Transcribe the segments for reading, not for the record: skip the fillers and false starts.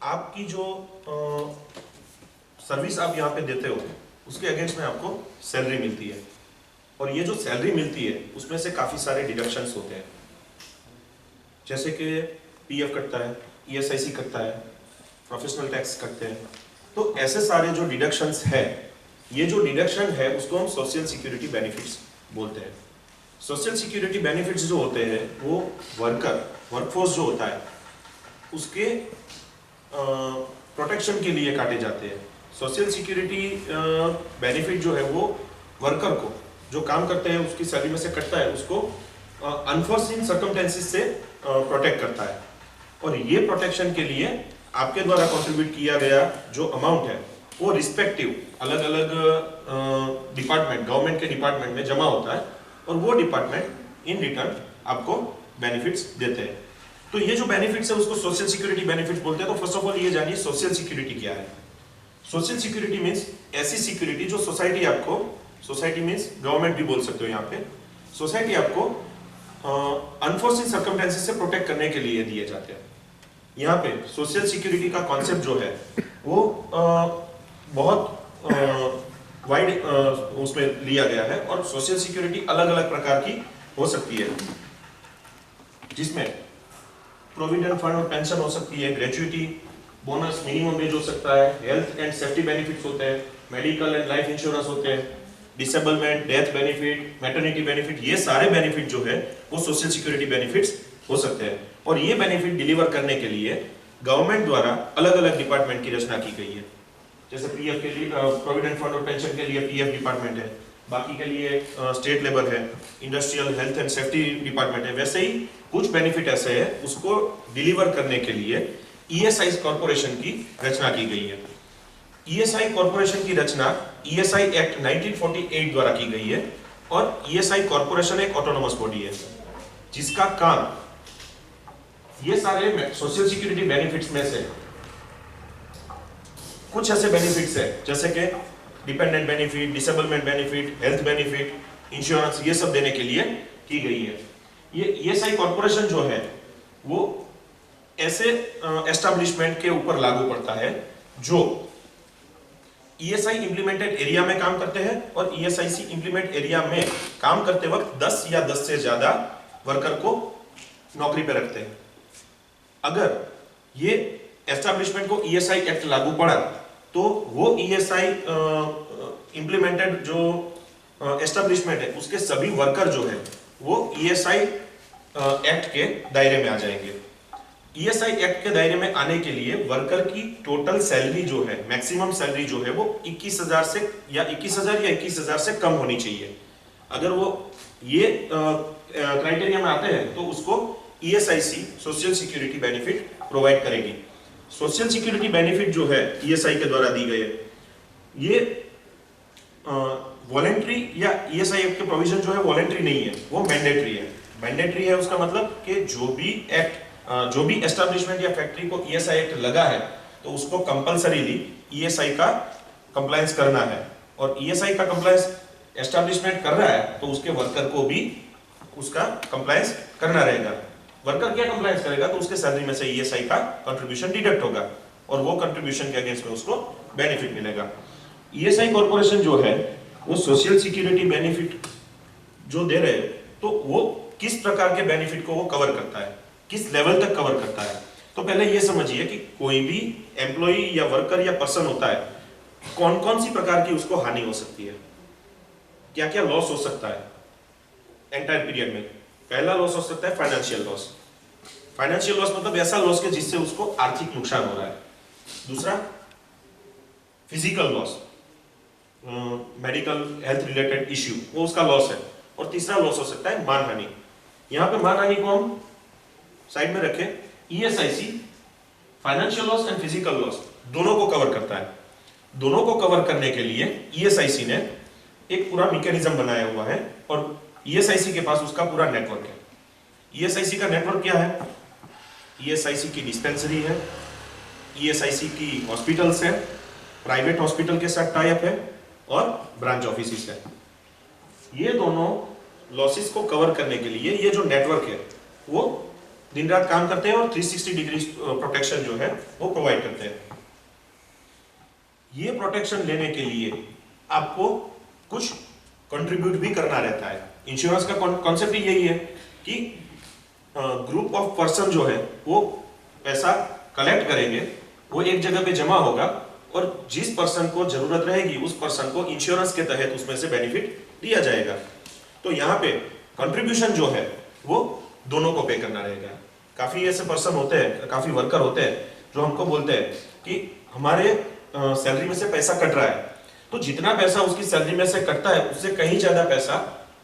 आपकी जो सर्विस आप यहाँ पे देते हो उसके अगेंस्ट में आपको सैलरी मिलती है, और ये जो सैलरी मिलती है उसमें से काफ़ी सारे डिडक्शंस होते हैं, जैसे कि पीएफ कटता है, ईएसआईसी कटता है, प्रोफेशनल टैक्स कटते हैं। तो ऐसे सारे जो डिडक्शंस है, ये जो डिडक्शन है उसको हम सोशल सिक्योरिटी बेनिफिट्स बोलते हैं। सोशल सिक्योरिटी बेनिफिट्स जो होते हैं वो वर्कफोर्स जो होता है उसके प्रोटेक्शन के लिए काटे जाते हैं। सोशल सिक्योरिटी बेनिफिट जो है वो वर्कर को जो काम करते हैं उसकी सैलरी में से कटता है, उसको अनफोर्सीन सर्कमस्टेंसेस से प्रोटेक्ट करता है। और ये प्रोटेक्शन के लिए आपके द्वारा कंट्रीब्यूट किया गया जो अमाउंट है वो रिस्पेक्टिव अलग अलग डिपार्टमेंट, गवर्नमेंट के डिपार्टमेंट में जमा होता है, और वो डिपार्टमेंट इन रिटर्न आपको बेनिफिट्स देते हैं। तो ये जो बेनिफिट्स है उसको सोशल सिक्योरिटी बेनिफिट्स बोलते हैं। तो फर्स्ट ऑफ ऑल ये जानिए सोशल सिक्योरिटी क्या है। सोशल सिक्योरिटी मीन्स ऐसी सिक्योरिटी जो सोसाइटी आपको, सोसाइटी मीन्स गवर्नमेंट भी बोल सकते हो यहाँ पे, सोसाइटी आपको अनफोर्सिन सर्कमस्टेंसेस से प्रोटेक्ट करने के लिए दिए जाते हैं। यहाँ पे सोशल सिक्योरिटी का कॉन्सेप्ट जो है वो बहुत वाइड उसमें लिया गया है, और सोशल सिक्योरिटी अलग अलग प्रकार की हो सकती है, जिसमें प्रोविडेंट फंड और पेंशन हो सकती है, ग्रेजुइटी, बोनस, मिनिमम वेज हो सकता है, हेल्थ एंड सेफ्टी बेनिफिट्स होते हैं, मेडिकल एंड लाइफ इंश्योरेंस होते हैं, disablement, death benefit, maternity benefit, ये सारे बेनिफिट जो है वो सोशल सिक्योरिटी बेनिफिट्स हो सकते हैं। और ये बेनिफिट डिलीवर करने के लिए गवर्नमेंट द्वारा अलग अलग डिपार्टमेंट की रचना की गई है। जैसे पीएफ के लिए प्रोविडेंट फंड और पेंशन के लिए पीएफ डिपार्टमेंट है, बाकी के लिए स्टेट लेबर है, industrial health and safety department है। वैसे ही कुछ बेनिफिट ऐसे है उसको डिलीवर करने के लिए ईएसआई कॉर्पोरेशन की रचना की गई है। ईएसआई कॉर्पोरेशन की रचना ईएसआई एक्ट 1948 द्वारा की गई है, और ईएसआई कॉर्पोरेशन एक ऑटोनोमस बॉडी है जिसका काम ये सारे सोशल सिक्योरिटी बेनिफिट्स में से कुछ ऐसे बेनिफिट्स है जैसे कि dependent benefit, disablement benefit, health benefit, insurance, ये सब देने के लिए की गई है। ये ईएसआई कॉर्पोरेशन जो है वो ऐसे एस्टैब्लिशमेंट के ऊपर लागू पड़ता है जो ईएसआई इंप्लीमेंटेड एरिया में काम करते हैं, और ईएसआईसी इंप्लीमेंट एरिया में काम करते वक्त 10 या 10 से ज्यादा वर्कर को नौकरी पे रखते हैं। अगर ये एस्टैब्लिशमेंट को ईएसआई एक्ट लागू पड़ा तो वो ईएसआई इंप्लीमेंटेड जो एस्टैब्लिशमेंट है उसके सभी वर्कर जो है वो ईएसआई एक्ट के दायरे में आ जाएंगे। ईएसआई एक्ट के दायरे में आने के लिए वर्कर की टोटल सैलरी जो है, मैक्सिमम सैलरी जो है वो 21,000 से या 21,000 से कम होनी चाहिए। अगर वो ये क्राइटेरिया में आते हैं तो उसको ESIC social security benefit provide करेगी। सोशल सिक्योरिटी बेनिफिट जो है ईएसआई के द्वारा दी गई है, ये वॉलेंट्री या ईएसआई एक्ट के प्रोविजन जो है वॉलेंट्री नहीं है, वो मैंडेटरी है। मैंडेटरी है उसका मतलब कि जो भी एस्टैब्लिशमेंट या फैक्ट्री को ईएसआई एक्ट लगा है तो उसको कंपलसरीली ईएसआई का कंप्लायंस करना है, और ईएसआई का कंप्लायंस एस्टैब्लिशमेंट कर रहा है तो उसके वर्कर को भी उसका कंप्लायंस करना रहेगा। वर्कर क्या कंप्लायंस करेगा तो उसके सैलरी में से ईएसआई का कंट्रीब्यूशन डिडक्ट होगा, और वो कंट्रीब्यूशन के अगेंस्ट में उसको बेनिफिट मिलेगा। ईएसआई कॉर्पोरेशन जो है वो सोशल सिक्योरिटी बेनिफिट जो दे रहे हैं तो वो किस प्रकार के बेनिफिट को वो कवर करता है, किस लेवल तक कवर करता है। तो पहले ये समझिए कि कोई भी एम्प्लॉय या वर्कर या पर्सन होता है, कौन कौन सी प्रकार की उसको हानि हो सकती है, क्या क्या लॉस हो सकता है एंटायर पीरियड में। पहला लॉस हो सकता है फाइनेंशियल लॉस। फाइनेंशियल लॉस मतलब ऐसा लॉस के जिससे उसको आर्थिक नुकसान हो रहा है। दूसरा physical loss, medical health related issue, वो उसका लॉस है। और तीसरा लॉस हो सकता है मानहानि। यहाँ पे मानहानि को हम साइड में रखें। ESIC financial loss and physical loss दोनों को कवर करता है। दोनों को कवर करने के लिए ईएसआईसी ने एक पूरा मैकेनिज्म बनाया हुआ है, और ईएसआईसी के पास उसका पूरा नेटवर्क है। ईएसआईसी का नेटवर्क क्या है? ईएसआईसी की डिस्पेंसरी है, ईएसआईसी की हॉस्पिटल्स है, प्राइवेट हॉस्पिटल के साथ टाई अप है, और ब्रांच ऑफिस है। ये दोनों लॉसेस को कवर करने के लिए ये जो नेटवर्क है वो दिन रात काम करते हैं और 360 डिग्री प्रोटेक्शन जो है वो प्रोवाइड करते हैं। ये प्रोटेक्शन लेने के लिए आपको कुछ कंट्रीब्यूट भी करना रहता है। इंश्योरेंस का कॉन्सेप्ट ही यही है कि ग्रुप ऑफ पर्सन जो है वो पैसा कलेक्ट करेंगे, वो एक जगह पे जमा होगा और जिस पर्सन को जरूरत रहेगी उस पर्सन को इंश्योरेंस के तहत उसमें से बेनिफिट दिया जाएगा। तो यहाँ पे कंट्रीब्यूशन जो है वो दोनों को पे करना रहेगा। काफी ऐसे पर्सन होते हैं, काफी वर्कर होते हैं जो हमको बोलते हैं कि हमारे सैलरी में से पैसा कट रहा है, तो जितना पैसा उसकी सैलरी में से कटता है उससे कहीं ज्यादा पैसा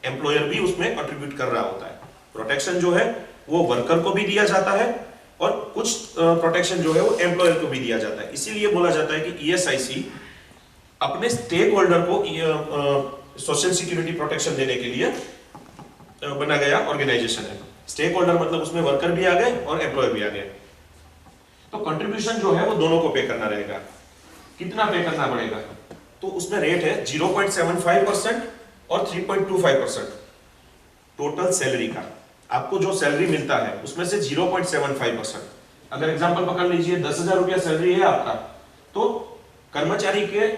एम्प्लॉयर भी उसमें कंट्रीब्यूट कर रहा होता है। प्रोटेक्शन जो है वो वर्कर को भी दिया जाता है और कुछ प्रोटेक्शन जो है वो एम्प्लॉयर को भी दिया जाता है। इसीलिए बोला जाता है कि ईएसआईसी अपने स्टेक होल्डर को सोशल सिक्योरिटी प्रोटेक्शन देने के लिए बना गया ऑर्गेनाइजेशन है। स्टेक होल्डर मतलब उसमें वर्कर भी आ गए और एम्प्लॉयर भी आ गए। तो कंट्रीब्यूशन जो है वो दोनों को पे करना रहेगा। कितना पे करना पड़ेगा? तो उसमें रेट है 0.75% और 3.25% टोटल सैलरी का। आपको जो सैलरी मिलता है उसमें से 0.75%, अगर एग्जांपल पकड़ लीजिए 10,000 रुपया सैलरी है आपका, तो कर्मचारी के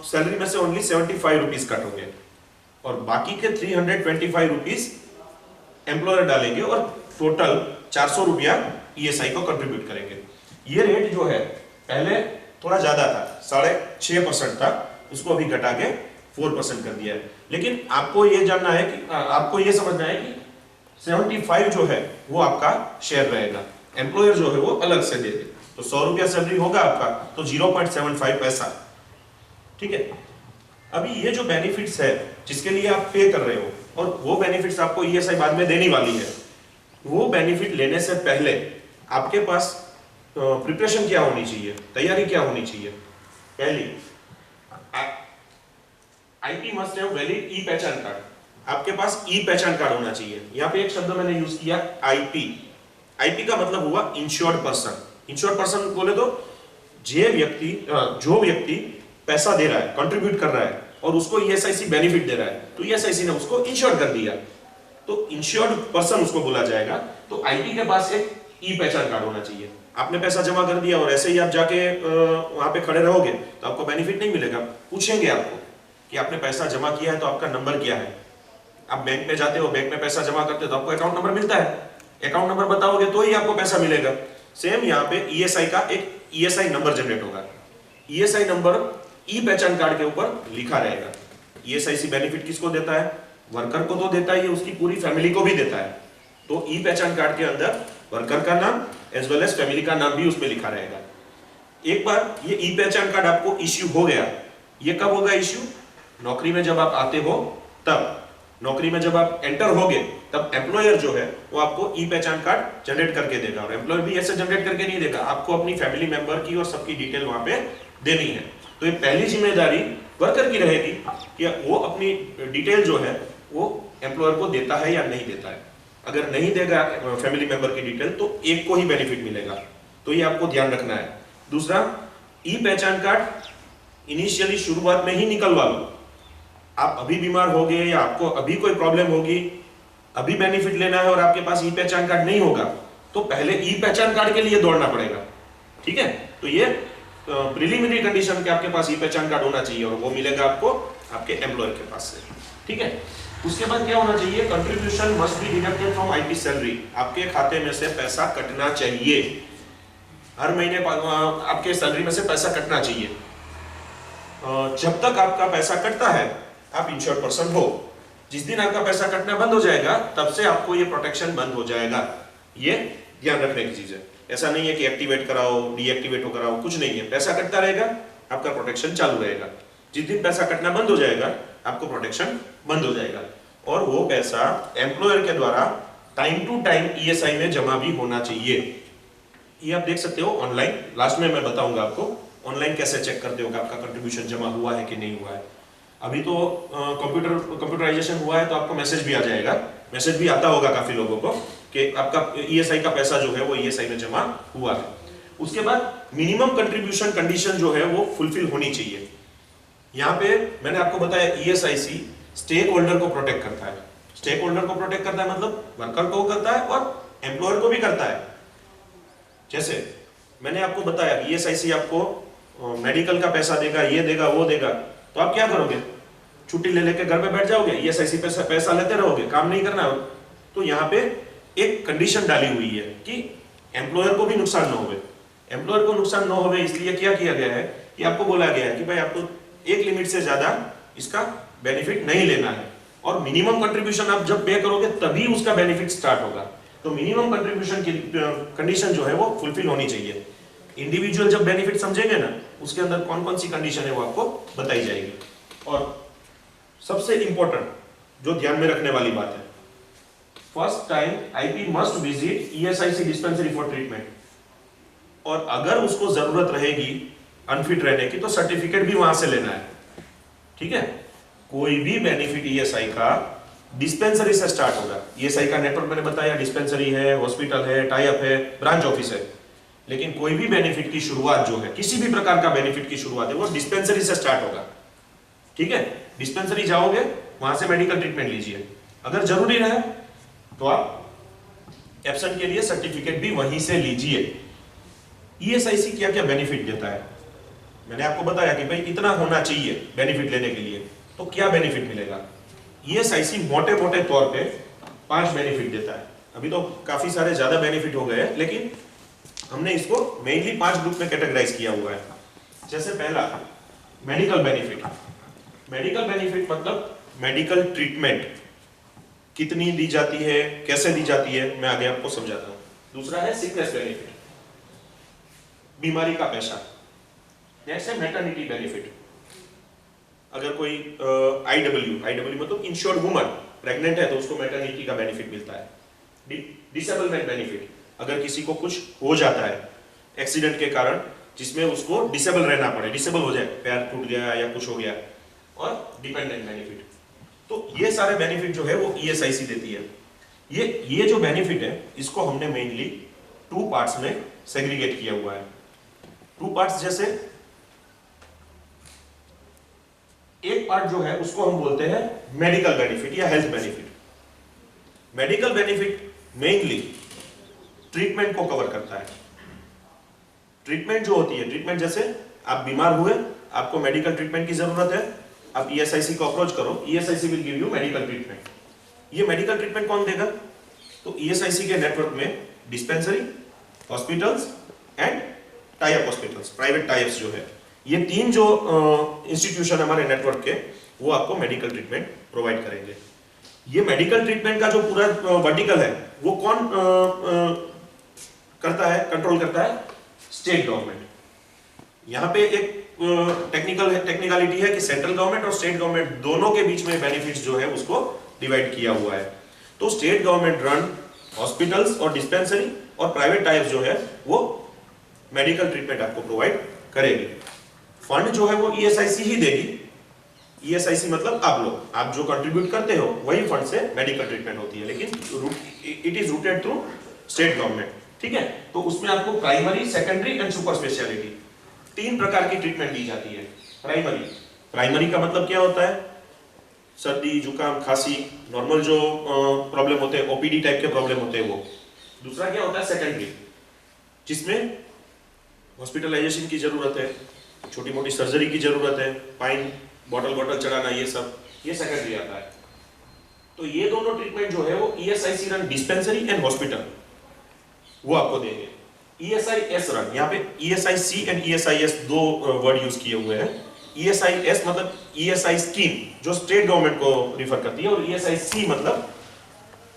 सैलरी में से ओनली 75 रुपीज कट होंगे और बाकी के 325 रुपीज एम्प्लॉयर डालेंगे और टोटल 400 रुपया ईएसआई को कंट्रीब्यूट करेंगे। ये रेट जो है पहले थोड़ा ज्यादा था, 6.5% था, उसको अभी घटा के 4% कर दिया है। लेकिन आपको ये जानना है कि आपको ये समझना है कि 75 जो है वो आपका शेयर रहेगा, एम्प्लॉयर जो है वो अलग से दे दे। तो 100 रुपया सैलरी होगा आपका तो 0.75 पैसा, ठीक है। अभी ये जो बेनिफिट्स है जिसके लिए आप पे कर रहे हो और वो बेनिफिट्स आपको ईएसआई बाद में देने वाली है, वो बेनिफिट लेने से पहले आपके पास प्रिपरेशन क्या होनी चाहिए, तैयारी क्या होनी चाहिए? पहली, आईपी मस्ट हैव वैलिड ई पहचान कार्ड। आपके पास ई पहचान कार्ड होना चाहिए। यहाँ पे एक शब्द मैंने यूज किया आईपी। आईपी का मतलब हुआ इंश्योर्ड पर्सन। इंश्योर्ड पर्सन बोले तो जो व्यक्ति पैसा दे रहा है, कंट्रीब्यूट कर रहा है और उसको ईएसआईसी बेनिफिट दे रहा है, तो ईएसआईसी ने उसको इंश्योर्ड कर दिया, तो इंश्योर्ड पर्सन उसको बोला जाएगा। तो आईपी के पास एक ई पहचान कार्ड होना चाहिए। आपने पैसा जमा कर दिया और ऐसे ही आप जाके वहां पे खड़े रहोगे तो आपको बेनिफिट नहीं मिलेगा। पूछेंगे आपको कि आपने पैसा जमा किया है तो आपका नंबर क्या है। आप बैंक में जाते हो, बैंक में पैसा जमा करते हो तो आपको अकाउंट नंबर मिलता है, अकाउंट नंबर बताओगे तो ही आपको पैसा मिलेगा। सेम यहाँ पे ईएसआई का एक ईएसआई नंबर जनरेट होगा। ईएसआई नंबर ई पहचान कार्ड के ऊपर लिखा रहेगा। ईएसआईसी बेनिफिट किसको देता है? वर्कर को तो देता है, उसकी पूरी फैमिली को भी देता है। तो ई पहचान कार्ड के अंदर वर्कर का नाम एज वेल एज फैमिली का नाम भी उसमें लिखा रहेगा। एक बार ये ई पहचान कार्ड आपको इश्यू हो गया, ये कब होगा इश्यू? नौकरी में जब आप आते हो तब, नौकरी में जब आप एंटर होगे तब एम्प्लॉयर जो है वो आपको ई पहचान कार्ड जनरेट करके देगा। और एम्प्लॉयर भी ऐसे जनरेट करके नहीं देगा, आपको अपनी फैमिली मेंबर की और सबकी डिटेल वहां पे देनी है। तो ये पहली जिम्मेदारी वर्कर की रहेगी कि वो अपनी डिटेल जो है वो एम्प्लॉयर को देता है या नहीं देता है। अगर नहीं देगा फैमिली मेंबर की डिटेल तो एक को ही बेनिफिट मिलेगा, तो ये आपको ध्यान रखना है। दूसरा, ई पहचान कार्ड इनिशियली शुरुआत में ही निकलवा लो। आप अभी बीमार हो गए या आपको अभी कोई प्रॉब्लम होगी, अभी बेनिफिट लेना है और आपके पास ई पहचान कार्ड नहीं होगा तो पहले ई पहचान कार्ड के लिए दौड़ना पड़ेगा, ठीक है। तो ये प्रिलिमिनरी कंडीशन के आपके पास ई पहचान कार्ड होना चाहिए और वो मिलेगा आपको आपके एम्प्लॉयर के पास से, ठीक है। उसके बाद क्या होना चाहिए? Contribution must be deducted from IP salary. आपके खाते में से पैसा कटना चाहिए, हर महीने आपके सैलरी में से पैसा कटना चाहिए। जब तक आपका पैसा कटता है आप इंश्योर्ड पर्सन हो। जिस दिन आपका पैसा कटना बंद हो जाएगा तब से आपको ये प्रोटेक्शन बंद हो जाएगा। ये ध्यान रखने की चीज है। ऐसा नहीं है कि एक्टिवेट कराओ, डीएक्टिवेट कराओ, कुछ नहीं है। पैसा कटता रहेगा, आपका प्रोटेक्शन चालू रहेगा। जिस दिन पैसा कटना बंद हो जाएगा आपको प्रोटेक्शन बंद हो जाएगा। और वो पैसा एम्प्लॉयर के द्वारा टाइम टू टाइम ईएसआई में जमा भी होना चाहिए। ये आप देख सकते हो ऑनलाइन, लास्ट में मैं बताऊंगा आपको ऑनलाइन कैसे चेक करते हो कि आपका कंट्रीब्यूशन जमा हुआ है कि नहीं हुआ है। अभी तो कंप्यूटराइजेशन हुआ है तो आपको मैसेज भी आ जाएगा, मैसेज भी आता होगा काफी लोगों को कि आपका ईएसआई का पैसा जो है वो ईएसआई में जमा हुआ है। उसके बाद मिनिमम कंट्रीब्यूशन कंडीशन जो है वो फुलफिल होनी चाहिए। यहाँ पे मैंने आपको बताया ईएसआईसी स्टेक होल्डर को प्रोटेक्ट करता है। स्टेक होल्डर को प्रोटेक्ट करता है मतलब वर्कर को करता है और एम्प्लॉयर को भी करता है। जैसे मैंने आपको बताया कि ईएसआईसी आपको मेडिकल का पैसा देगा, ये देगा, वो देगा, तो आप क्या करोगे? छुट्टी ले लेके घर पे बैठ जाओगे, ईएसआईसी पैसा लेते रहोगे, काम नहीं करना। तो यहाँ पे एक कंडीशन डाली हुई है कि एम्प्लॉयर को भी नुकसान न होवे। एम्प्लॉयर को नुकसान न होवे इसलिए क्या किया गया है कि आपको बोला गया है कि भाई आपको एक लिमिट से ज्यादा इसका बेनिफिट नहीं लेना है, और मिनिमम कंट्रीब्यूशन आप जब पे करोगे तभी उसका बेनिफिट स्टार्ट होगा। तो मिनिमम कंट्रीब्यूशन की कंडीशन जो है वो फुलफिल होनी चाहिए। इंडिविजुअल जब बेनिफिट समझेंगे ना, उसके अंदर कौन कौन सी कंडीशन है वो आपको बताई जाएगी। और सबसे इंपॉर्टेंट जो ध्यान में रखने वाली बात है, first time IP must visit ESIC dispensary for treatment, और अगर उसको जरूरत रहेगी अनफिट रहने की तो सर्टिफिकेट भी वहां से लेना है। ठीक है, कोई भी बेनिफिट ईएसआई का डिस्पेंसरी से स्टार्ट होगा। ईएसआई का नेटवर्क मैंने बताया, डिस्पेंसरी है, हॉस्पिटल है, टाई अप है, ब्रांच ऑफिस है, लेकिन कोई भी बेनिफिट की शुरुआत जो है, किसी भी प्रकार का बेनिफिट की शुरुआत है, वो डिस्पेंसरी से स्टार्ट होगा। ठीक है, डिस्पेंसरी जाओगे, वहां से मेडिकल ट्रीटमेंट लीजिए। अगर जरूरी रहे तो आप एब्सेंट के लिए सर्टिफिकेट भी वहीं से लीजिए। ईएसआईसी क्या क्या बेनिफिट देता है, मैंने आपको बताया कि भाई इतना होना चाहिए बेनिफिट लेने के लिए, तो क्या बेनिफिट मिलेगा। ईएसआईसी मोटे मोटे तौर पे 5 बेनिफिट देता है। अभी तो काफी सारे ज्यादा बेनिफिट हो गए हैं, लेकिन हमने इसको मेनली 5 ग्रुप में कैटेगराइज किया हुआ है। जैसे पहला मेडिकल बेनिफिट। मेडिकल बेनिफिट मतलब मेडिकल ट्रीटमेंट कितनी दी जाती है, कैसे दी जाती है, मैं आगे आपको समझाता हूं। दूसरा है सिकनेस बेनिफिट, बीमारी का पैसा। नेक्स्ट है मैटरनिटी बेनिफिट, अगर कोई आईडब्ल्यू मतलब इंश्योर्ड वुमन प्रेग्नेंट है तो उसको मैटरनिटी का बेनिफिट मिलता है। डिसेबलमेंट बेनिफिट, अगर किसी को कुछ हो जाता है एक्सीडेंट के कारण जिसमें उसको डिसेबल रहना पड़े, डिसेबल हो जाए, पैर टूट गया या कुछ हो गया। और डिपेंडेंट बेनिफिट। तो ये सारे बेनिफिट जो है वो ईएसआईसी देती है। ये जो बेनिफिट है इसको हमने मेनली 2 पार्ट्स में सेग्रीगेट किया हुआ है। 2 पार्ट्स जैसे एक पार्ट जो है उसको हम बोलते हैं मेडिकल बेनिफिट या health benefit. Medical benefit mainly treatment को कवर करता है। ट्रीटमेंट जो होती है, ट्रीटमेंट जैसे आप बीमार हुए, आपको मेडिकल ट्रीटमेंट की जरूरत है, आप ईएसआईसी को अप्रोच करो, ESIC will give you medical treatment. ये मेडिकल ट्रीटमेंट कौन देगा? तो ईएसआईसी के नेटवर्क में dispensary, hospitals and tie up hospitals, private tie ups जो है, ये 3 जो इंस्टीट्यूशन हमारे नेटवर्क के, वो आपको मेडिकल ट्रीटमेंट प्रोवाइड करेंगे। ये मेडिकल ट्रीटमेंट का जो पूरा वर्टिकल है वो कौन करता है, कंट्रोल करता है? State government. यहाँ पे एक टेक्निकलिटी है कि सेंट्रल गवर्नमेंट और स्टेट गवर्नमेंट दोनों के बीच में बेनिफिट्स जो है उसको डिवाइड किया हुआ है। तो स्टेट गवर्नमेंट रन हॉस्पिटल्स और डिस्पेंसरी, और प्राइवेट टाइप्स जो है वो मेडिकल ट्रीटमेंट आपको प्रोवाइड करेगी। फंड जो है वो ईएसआईसी ही देगी। ईएसआईसी मतलब आप जो कंट्रीब्यूट करते हो वही फंड से मेडिकल ट्रीटमेंट होती है, लेकिन it is rooted through state government. ठीक है, तो उसमें आपको primary, secondary and super speciality 3 प्रकार की ट्रीटमेंट दी जाती है। प्राइमरी का मतलब क्या होता है? सर्दी, जुकाम, खांसी, नॉर्मल जो प्रॉब्लम होते हैं, ओपीडी टाइप के प्रॉब्लम होते हैं वो। दूसरा क्या होता है? सेकेंडरी, जिसमें हॉस्पिटलाइजेशन की जरूरत है, छोटी मोटी सर्जरी की जरूरत है, पाइन बॉटल चढ़ाना, ये सब, ये सेकेंडरी आता है। तो ये दोनों ट्रीटमेंट जो है वो ESIC run dispensary and hospital वो आपको देंगे। ईएसआईएस रन, यहाँ पे ईएसआईसी एंड ईएसआईएस 2 वर्ड यूज किए हुए हैं। ईएसआईएस मतलब ईएसआई स्कीम जो स्टेट गवर्नमेंट को रिफर करती है, और ईएसआईसी मतलब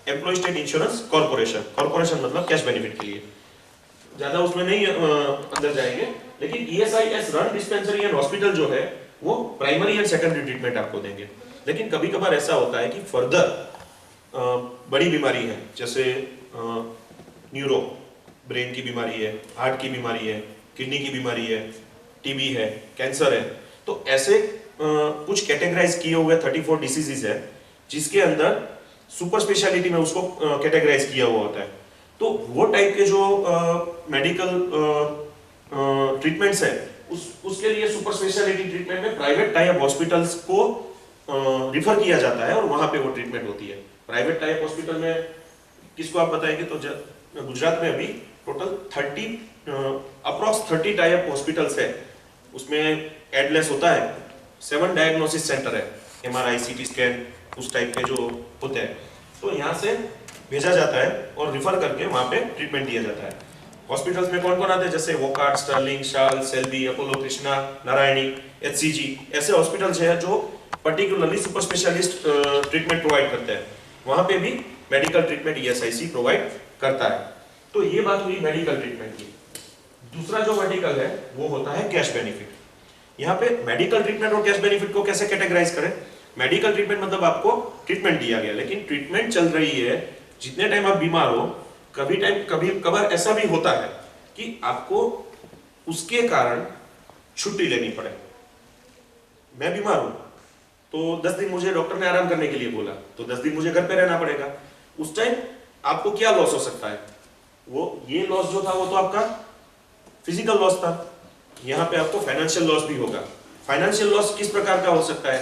एम्प्लॉय स्टेट इंश्योरेंस कॉर्पोरेशन मतलब कैश बेनिफिट के लिए। ज्यादा उसमें नहीं अंदर जाएंगे, लेकिन ईएसआईएस रन डिस्पेंसरी एंड हॉस्पिटल जो है वो प्राइमरी एंड सेकेंडरी ट्रीटमेंट आपको देंगे। लेकिन कभी कभार ऐसा होता है कि फर्दर बड़ी बीमारी है, जैसे न्यूरो, ब्रेन की बीमारी है, हार्ट की बीमारी है, किडनी की बीमारी है, टीबी है, कैंसर है, तो ऐसे कुछ कैटेगराइज किए हुए 34 डिसीजेज है जिसके अंदर सुपर स्पेशलिटी में उसको कैटेगराइज किया हुआ होता है। तो वो टाइप के जो मेडिकल ट्रीटमेंट्स है उसके लिए सुपर स्पेशलिटी ट्रीटमेंट में प्राइवेट टाइप हॉस्पिटल्स को रिफर किया जाता है और वहां पे वो ट्रीटमेंट होती है। प्राइवेट टाइप हॉस्पिटल में किसको आप बताएंगे? तो गुजरात में अभी टोटल 30 टाइप हॉस्पिटल्स है, उसमें एडलेस होता है, 7 डायग्नोसिस सेंटर है, MRI CT स्कैन उस टाइप के जो होते हैं, तो यहाँ से भेजा जाता है और रिफर करके वहाँ पे ट्रीटमेंट दिया जाता है। हॉस्पिटल्स में कौन कौन आते हैं, जैसे वोकार्ड, स्टर्लिंग, शाल, सेल्बी, अपोलो कृष्णा, नारायणी, HCG, ऐसे हॉस्पिटल्स हैं जो particularly super specialist treatment provide करते हैं। वहाँ पे भी मेडिकल ट्रीटमेंट ESIC प्रोवाइड करता है। तो ये बात हुई मेडिकल ट्रीटमेंट की। दूसरा जो वर्टिकल है वो होता है कैश बेनिफिट। यहाँ पे मेडिकल ट्रीटमेंट और कैश बेनिफिट को कैसे कैटेगराइज करें? मेडिकल ट्रीटमेंट मतलब आपको ट्रीटमेंट दिया गया, लेकिन ट्रीटमेंट चल रही है, जितने टाइम आप बीमार हो, कभी कभार ऐसा भी होता है कि आपको उसके कारण छुट्टी लेनी पड़े। मैं बीमार हूं तो 10 दिन मुझे डॉक्टर ने आराम करने के लिए बोला, तो 10 दिन मुझे घर पे रहना पड़ेगा। उस टाइम आपको क्या लॉस हो सकता है? ये लॉस जो था वो तो आपका फिजिकल लॉस था, यहाँ पे आपको फाइनेंशियल लॉस भी होगा। फाइनेंशियल लॉस किस प्रकार का हो सकता है?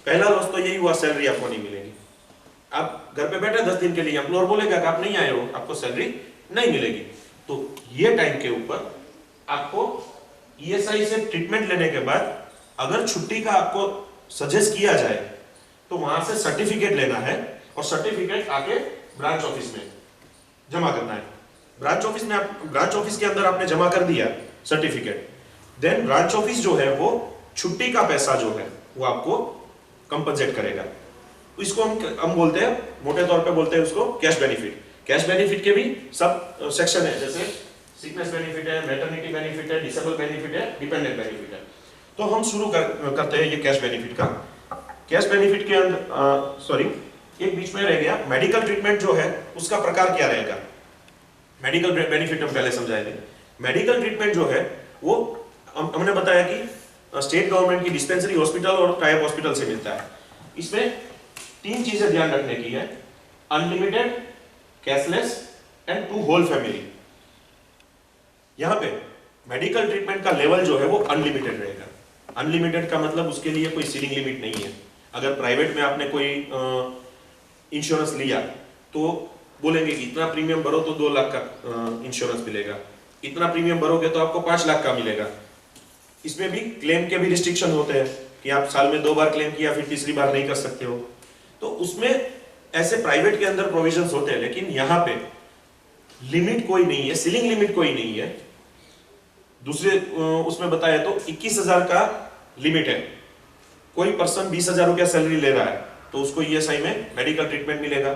पहला लॉस तो यही हुआ, सैलरी आपको नहीं मिलेगी। आप घर पे बैठे 10 दिन के लिए, एम्प्लॉयर बोलेगा कि आप नहीं आए हो, आपको सैलरी नहीं मिलेगी। तो ये टाइम के ऊपर आपको ESI से ट्रीटमेंट लेने के बाद अगर छुट्टी का आपको सजेस्ट किया जाए तो वहां से सर्टिफिकेट लेना है और सर्टिफिकेट आके ब्रांच ऑफिस में जमा करना है। ब्रांच ऑफिस के अंदर आपने जमा कर दिया सर्टिफिकेट, देन ब्रांच ऑफिस जो है वो छुट्टी का पैसा जो है वो आपको कंपनसेट करेगा। इसको हम बोलते हैं, मोटे तौर पे बोलते हैं उसको कैश बेनिफिट। कैश बेनिफिट के भी सब सेक्शन है, जैसे सिकनेस बेनिफिट है, मैटरनिटी बेनिफिट है, डिसेबल बेनिफिट है, डिपेंडेंट बेनिफिट है। तो हम शुरू करते हैं ये कैश बेनिफिट का। कैश बेनिफिट के अंदर एक बीच में रह गया, मेडिकल ट्रीटमेंट जो है उसका प्रकार क्या रहेगा। मेडिकल बेनिफिट हम पहले समझाएंगे। मेडिकल ट्रीटमेंट जो है वो हमने बताया कि स्टेट गवर्नमेंट की डिस्पेंसरी हॉस्पिटल और टाइप हॉस्पिटल से मिलता है। इसमें 3 चीजें ध्यान रखने की है, unlimited, cashless and to whole family. यहाँ पे मेडिकल ट्रीटमेंट का लेवल जो है वो अनलिमिटेड रहेगा। अनलिमिटेड का मतलब उसके लिए कोई सीलिंग लिमिट नहीं है। अगर प्राइवेट में आपने कोई इंश्योरेंस लिया तो बोलेंगे कि इतना प्रीमियम भरो तो 2 लाख का इंश्योरेंस मिलेगा, इतना प्रीमियम भरोगे तो आपको 5 लाख का मिलेगा। इसमें भी क्लेम के भी रिस्ट्रिक्शन होते हैं कि आप साल में 2 बार क्लेम किया फिर तीसरी बार नहीं कर सकते हो। तो उसमें ऐसे प्राइवेट के अंदर प्रोविजंस होते हैं, लेकिन यहाँ पे लिमिट कोई नहीं है, सीलिंग लिमिट कोई नहीं है। दूसरे उसमें बताया तो 21,000 का लिमिट है। कोई पर्सन 20,000 रुपया सैलरी ले रहा है तो उसको ESI में मेडिकल ट्रीटमेंट मिलेगा।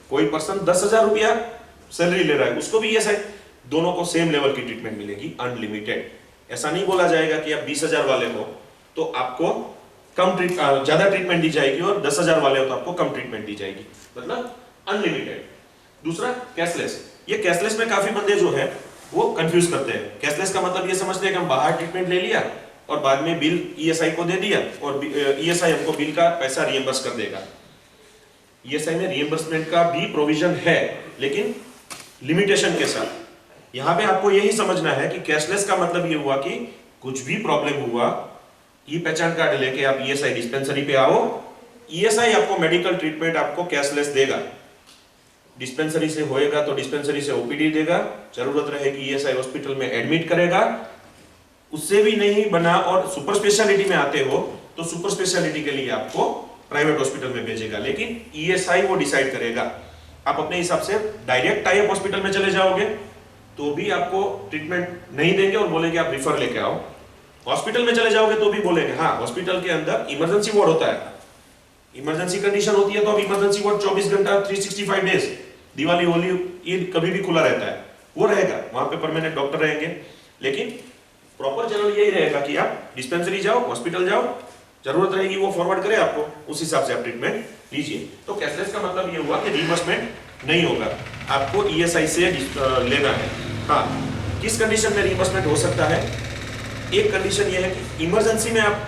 कोई पर्सन 10,000 रुपया सैलरी ले रहा है उसको भी ESI, दोनों को सेम लेवल की ट्रीटमेंट मिलेगी, अनलिमिटेड। ऐसा नहीं बोला जाएगा कि आप 20,000 वाले हो तो आपको ज्यादा ट्रीटमेंट दी जाएगी और 10,000 वाले हो तो आपको कम ट्रीटमेंट दी जाएगी, मतलब अनलिमिटेड। दूसरा कैशलेस। ये कैशलेस में काफी बंदे जो है वो कंफ्यूज करते हैं। कैशलेस का मतलब ये समझते हैं कि हम बाहर ट्रीटमेंट ले लिया और बाद में बिल ESI को दे दिया और ESI हमको बिल का पैसा रिएम्बर्स कर देगा। ESI में रिएम्बर्समेंट का भी प्रोविजन है, लेकिन लिमिटेशन के साथ। यहाँ पे आपको यही समझना है कि कैशलेस का मतलब ये हुआ कि कुछ भी प्रॉब्लम हुआ, पहचान कार्ड लेके आप ESI डिस्पेंसरी पे आओ, ESI आपको मेडिकल ट्रीटमेंट आपको कैशलेस देगा। डिस्पेंसरी से होएगा तो डिस्पेंसरी से OPD देगा, जरूरत रहेगी ESI हॉस्पिटल में एडमिट करेगा। उससे भी नहीं बना और सुपर स्पेशलिटी में आते हो तो सुपर स्पेशलिटी के लिए आपको प्राइवेट हॉस्पिटल में भेजेगा, लेकिन ESI वो डिसाइड करेगा। आप अपने हिसाब से डायरेक्ट टाइप हॉस्पिटल में चले जाओगे तो भी आपको ट्रीटमेंट नहीं देंगे और बोलेंगे आप रिफर लेके आओ। हॉस्पिटल में चले जाओगे तो भी बोलेंगे हाँ हॉस्पिटल के अंदर इमरजेंसी वार्ड होता है, इमरजेंसी कंडीशन होती है तो अब इमरजेंसी वार्ड 24 घंटा 365 डेज, दिवाली होली ईद कभी भी खुला रहता है, वो रहेगा, वहां पे परमानेंट डॉक्टर रहेंगे। लेकिन प्रॉपर चैनल यही रहेगा कि आप डिस्पेंसरी जाओ, हॉस्पिटल जाओ, जरूरत रहेगी वो फॉरवर्ड करे आपको, उस हिसाब से आप ट्रीटमेंट लीजिए। तो कैशलेस का मतलब ये हुआ कि रिइंबर्समेंट नहीं होगा, आपको ESI से लेना है। हाँ, किस कंडीशन में रिइंबर्समेंट हो सकता है? एक कंडीशन ये है कि इमरजेंसी में आप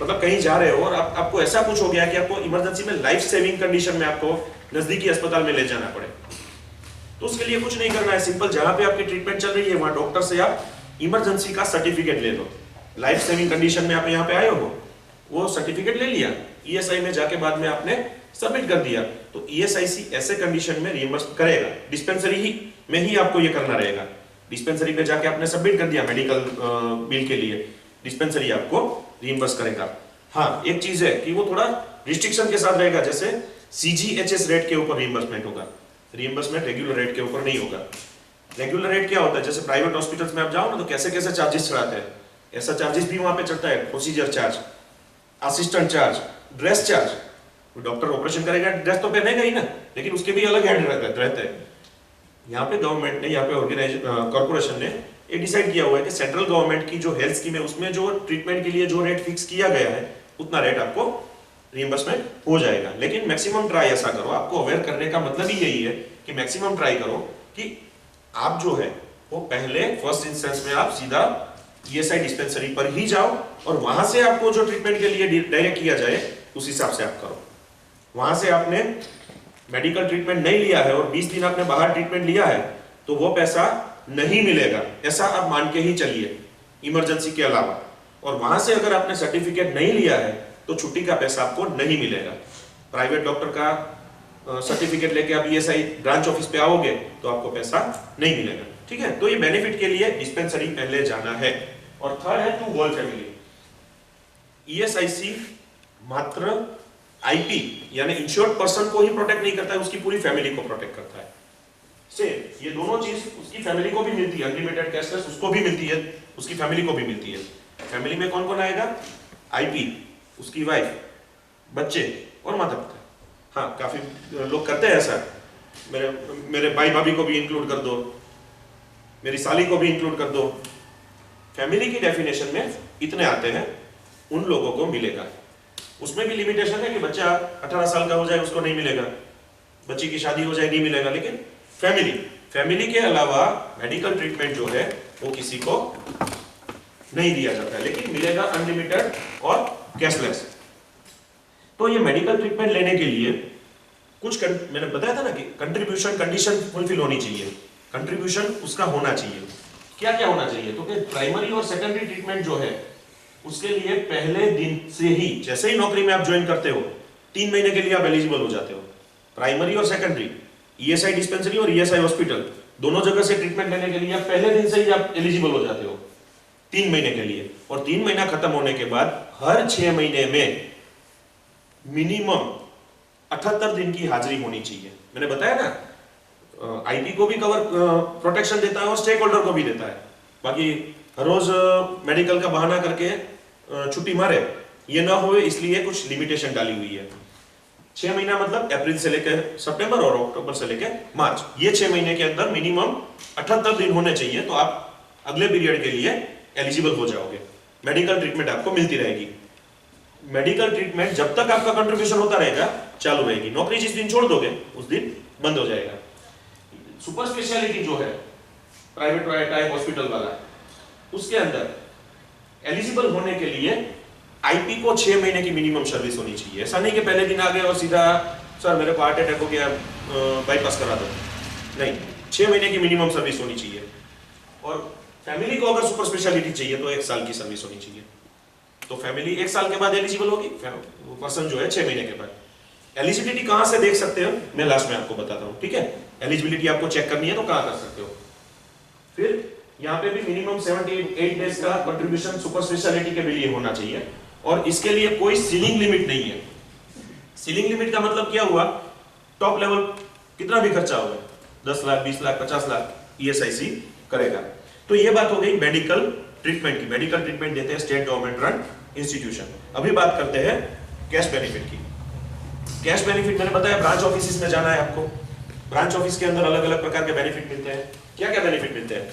मतलब कहीं जा रहे हो और आपको ऐसा कुछ हो गया कि आपको इमरजेंसी में लाइफ सेविंग कंडीशन में आपको नजदीकी अस्पताल में ले जाना पड़े, तो उसके लिए कुछ नहीं करना है, सिंपल जहां पे आपकी ट्रीटमेंट चल रही है वहां डॉक्टर से आप इमरजेंसी का सर्टिफिकेट ले लो। लाइफ सेविंग कंडीशन में आप यहाँ पे आए हो, वो सर्टिफिकेट ले लिया, ईएसआई में जाके बाद में आपने सबमिट कर दिया, तो ईएसआईसी ऐसे कंडीशन में रिइंबर्स करेगा। डिस्पेंसरी ही में ही आपको ये करना रहेगा। डिस्पेंसरी पे जाके आपने सबमिट कर दिया मेडिकल बिल के लिए, डिस्पेंसरी आपको रिइंबर्स करेगा। हाँ, एक चीज है कि वो थोड़ा रिस्ट्रिक्शन के साथ रहेगा, जैसे सीजीएचएस रेट के ऊपर रिइंबर्समेंट होगा, रिइंबर्समेंट रेगुलर रेट के ऊपर नहीं होगा। रेगुलर रेट क्या होता है, जैसे प्राइवेट हॉस्पिटल्स में आप जाओ ना तो कैसे कैसे चार्जेस चढ़ाते हैं, ऐसा चार्जेस भी वहां पे चढ़ता है। Procedure charge, assistant charge, dress charge. Doctor operation करेगा, ड्रेस तो पहनेगा ही ना, लेकिन उसके भी अलग हेड रहते हैं। यहाँ पे गवर्नमेंट ने, यहाँ पे ऑर्गेनाइज कॉर्पोरेशन ने ये डिसाइड किया हुआ है कि सेंट्रल गवर्नमेंट की जो हेल्थ स्कीम है उसमें जो ट्रीटमेंट के लिए जो रेट फिक्स किया गया है उतना रेट आपको रिइंबर्समेंट हो जाएगा। लेकिन मैक्सिमम ट्राई ऐसा करो, आपको अवेयर करने का मतलब ही यही है कि मैक्सिमम ट्राई करो कि आप जो है वो पहले फर्स्ट इंस्टेंस में आप सीधा ईएसआई डिस्पेंसरी पर ही जाओ और वहां से आपको जो ट्रीटमेंट के लिए डायरेक्ट किया जाए उस हिसाब से आप करो। वहां से आपने मेडिकल ट्रीटमेंट नहीं लिया है और 20 दिन आपने बाहर ट्रीटमेंट लिया है तो वो पैसा नहीं मिलेगा, ऐसा आप मान के ही चलिए इमरजेंसी के अलावा। और वहां से अगर आपने सर्टिफिकेट नहीं लिया है तो छुट्टी का पैसा आपको नहीं मिलेगा। प्राइवेट डॉक्टर का सर्टिफिकेट लेके आप ईएसआई ब्रांच ऑफिस पे आओगे तो आपको पैसा नहीं मिलेगा, ठीक है। तो ये बेनिफिट के लिए डिस्पेंसरी पहले जाना है। और थर्ड है टू होल फैमिली। ईएसआईसी मात्र आईपी यानी इंश्योर्ड पर्सन को ही प्रोटेक्ट नहीं करता है, उसकी पूरी फैमिली को प्रोटेक्ट करता है। सेम ये दोनों चीज उसकी फैमिली को भी मिलती है, अनलिमिटेड कैशलेस उसको भी मिलती है, उसकी फैमिली को भी मिलती है। फैमिली में कौन कौन आएगा, आईपी, उसकी वाइफ, बच्चे और माता पिता। हाँ, काफी लोग करते हैं ऐसा, मेरे भाई भाभी को भी इंक्लूड कर दो, मेरी साली को भी इंक्लूड कर दो। फैमिली की डेफिनेशन में इतने आते हैं, उन लोगों को मिलेगा। उसमें भी लिमिटेशन है कि बच्चा 18 साल का हो जाए उसको नहीं मिलेगा, बच्ची की शादी हो जाए नहीं मिलेगा। लेकिन फैमिली के अलावा मेडिकल ट्रीटमेंट जो है वो किसी को नहीं दिया जाता है, लेकिन मिलेगा अनलिमिटेड और कैशलेस। तो ये मेडिकल ट्रीटमेंट लेने के लिए कुछ मैंने बताया था ना कि कंट्रीब्यूशन कंडीशन फुलफिल होनी चाहिए, कंट्रीब्यूशन उसका होना चाहिए। क्या क्या होना चाहिए, तो कि प्राइमरी और सेकेंडरी ट्रीटमेंट जो है उसके लिए पहले दिन से ही, जैसे ही नौकरी में आप ज्वाइन करते हो 3 महीने के लिए आप एलिजिबल हो जाते हो। प्राइमरी और सेकेंडरी, ईएसआई डिस्पेंसरी और ईएसआई हॉस्पिटल, दोनों जगह से ट्रीटमेंट लेने के लिए आप पहले दिन से ही आप एलिजिबल हो जाते हो 3 महीने के लिए। और 3 महीना खत्म होने के बाद हर 6 महीने में मिनिमम 78 दिन की हाजिरी होनी चाहिए। मैंने बताया ना, आईपी को भी कवर प्रोटेक्शन देता है और स्टेक होल्डर को भी देता है। बाकी हर रोज मेडिकल का बहाना करके छुट्टी मारे ये ना हो, इसलिए कुछ लिमिटेशन डाली हुई है। 6 महीना मतलब अप्रैल से लेकर सितंबर और अक्टूबर से लेकर मार्च, ये 6 महीने के अंदर मिनिमम 78 दिन होने चाहिए, तो आप अगले पीरियड के लिए एलिजिबल हो जाओगे। मेडिकल ट्रीटमेंट आपको मिलती रहेगी। मेडिकल ट्रीटमेंट जब तक आपका कंट्रीब्यूशन होता रहेगा चालू रहेगी। नौकरी जिस दिन छोड़ दोगे उस दिन बंद हो जाएगा। सुपर स्पेशलिटी जो है प्राइवेट टाइप हॉस्पिटल वाला, उसके अंदर एलिजिबल होने के लिए आईपी को 6 महीने की मिनिमम सर्विस होनी चाहिए। ऐसा नहीं कि पहले दिन आ गए और सीधा सर मेरे को हार्ट अटैक हो गया बाईपास करा दो, नहीं, 6 महीने की मिनिमम सर्विस होनी चाहिए। और फैमिली को अगर सुपर स्पेशलिटी चाहिए तो 1 साल की सर्विस होनी चाहिए। तो फैमिली 1 साल के बाद एलिजिबल होगी, वो पर्सन जो है 6 महीने के बाद। एलिजिबिलिटी कहां से देख सकते हो, मैं लास्ट में आपको बताता हूं, ठीक है। एलिजिबिलिटी आपको चेक करनी है तो कहां कर सकते हो। फिर यहाँ पे भी मिनिमम 78 डेज का कंट्रीब्यूशन सुपर स्पेशलिटी के लिए होना चाहिए और इसके लिए कोई सीलिंग लिमिट नहीं है। सीलिंग लिमिट का मतलब क्या हुआ, टॉप लेवल कितना भी खर्चा होगा, 10 लाख 20 लाख 50 लाख ईएसआईसी करेगा। तो ये बात हो गई मेडिकल ट्रीटमेंट की। मेडिकल ट्रीटमेंट देते हैं स्टेट गवर्नमेंट रन इंस्टीट्यूशन। अभी बात करते हैं कैश बेनिफिट की। कैश बेनिफिट मैंने बताया ब्रांच ऑफिस में जाना है आपको। ब्रांच ऑफिस के अंदर अलग अलग प्रकार के बेनिफिट मिलते हैं। क्या क्या बेनिफिट मिलते हैं,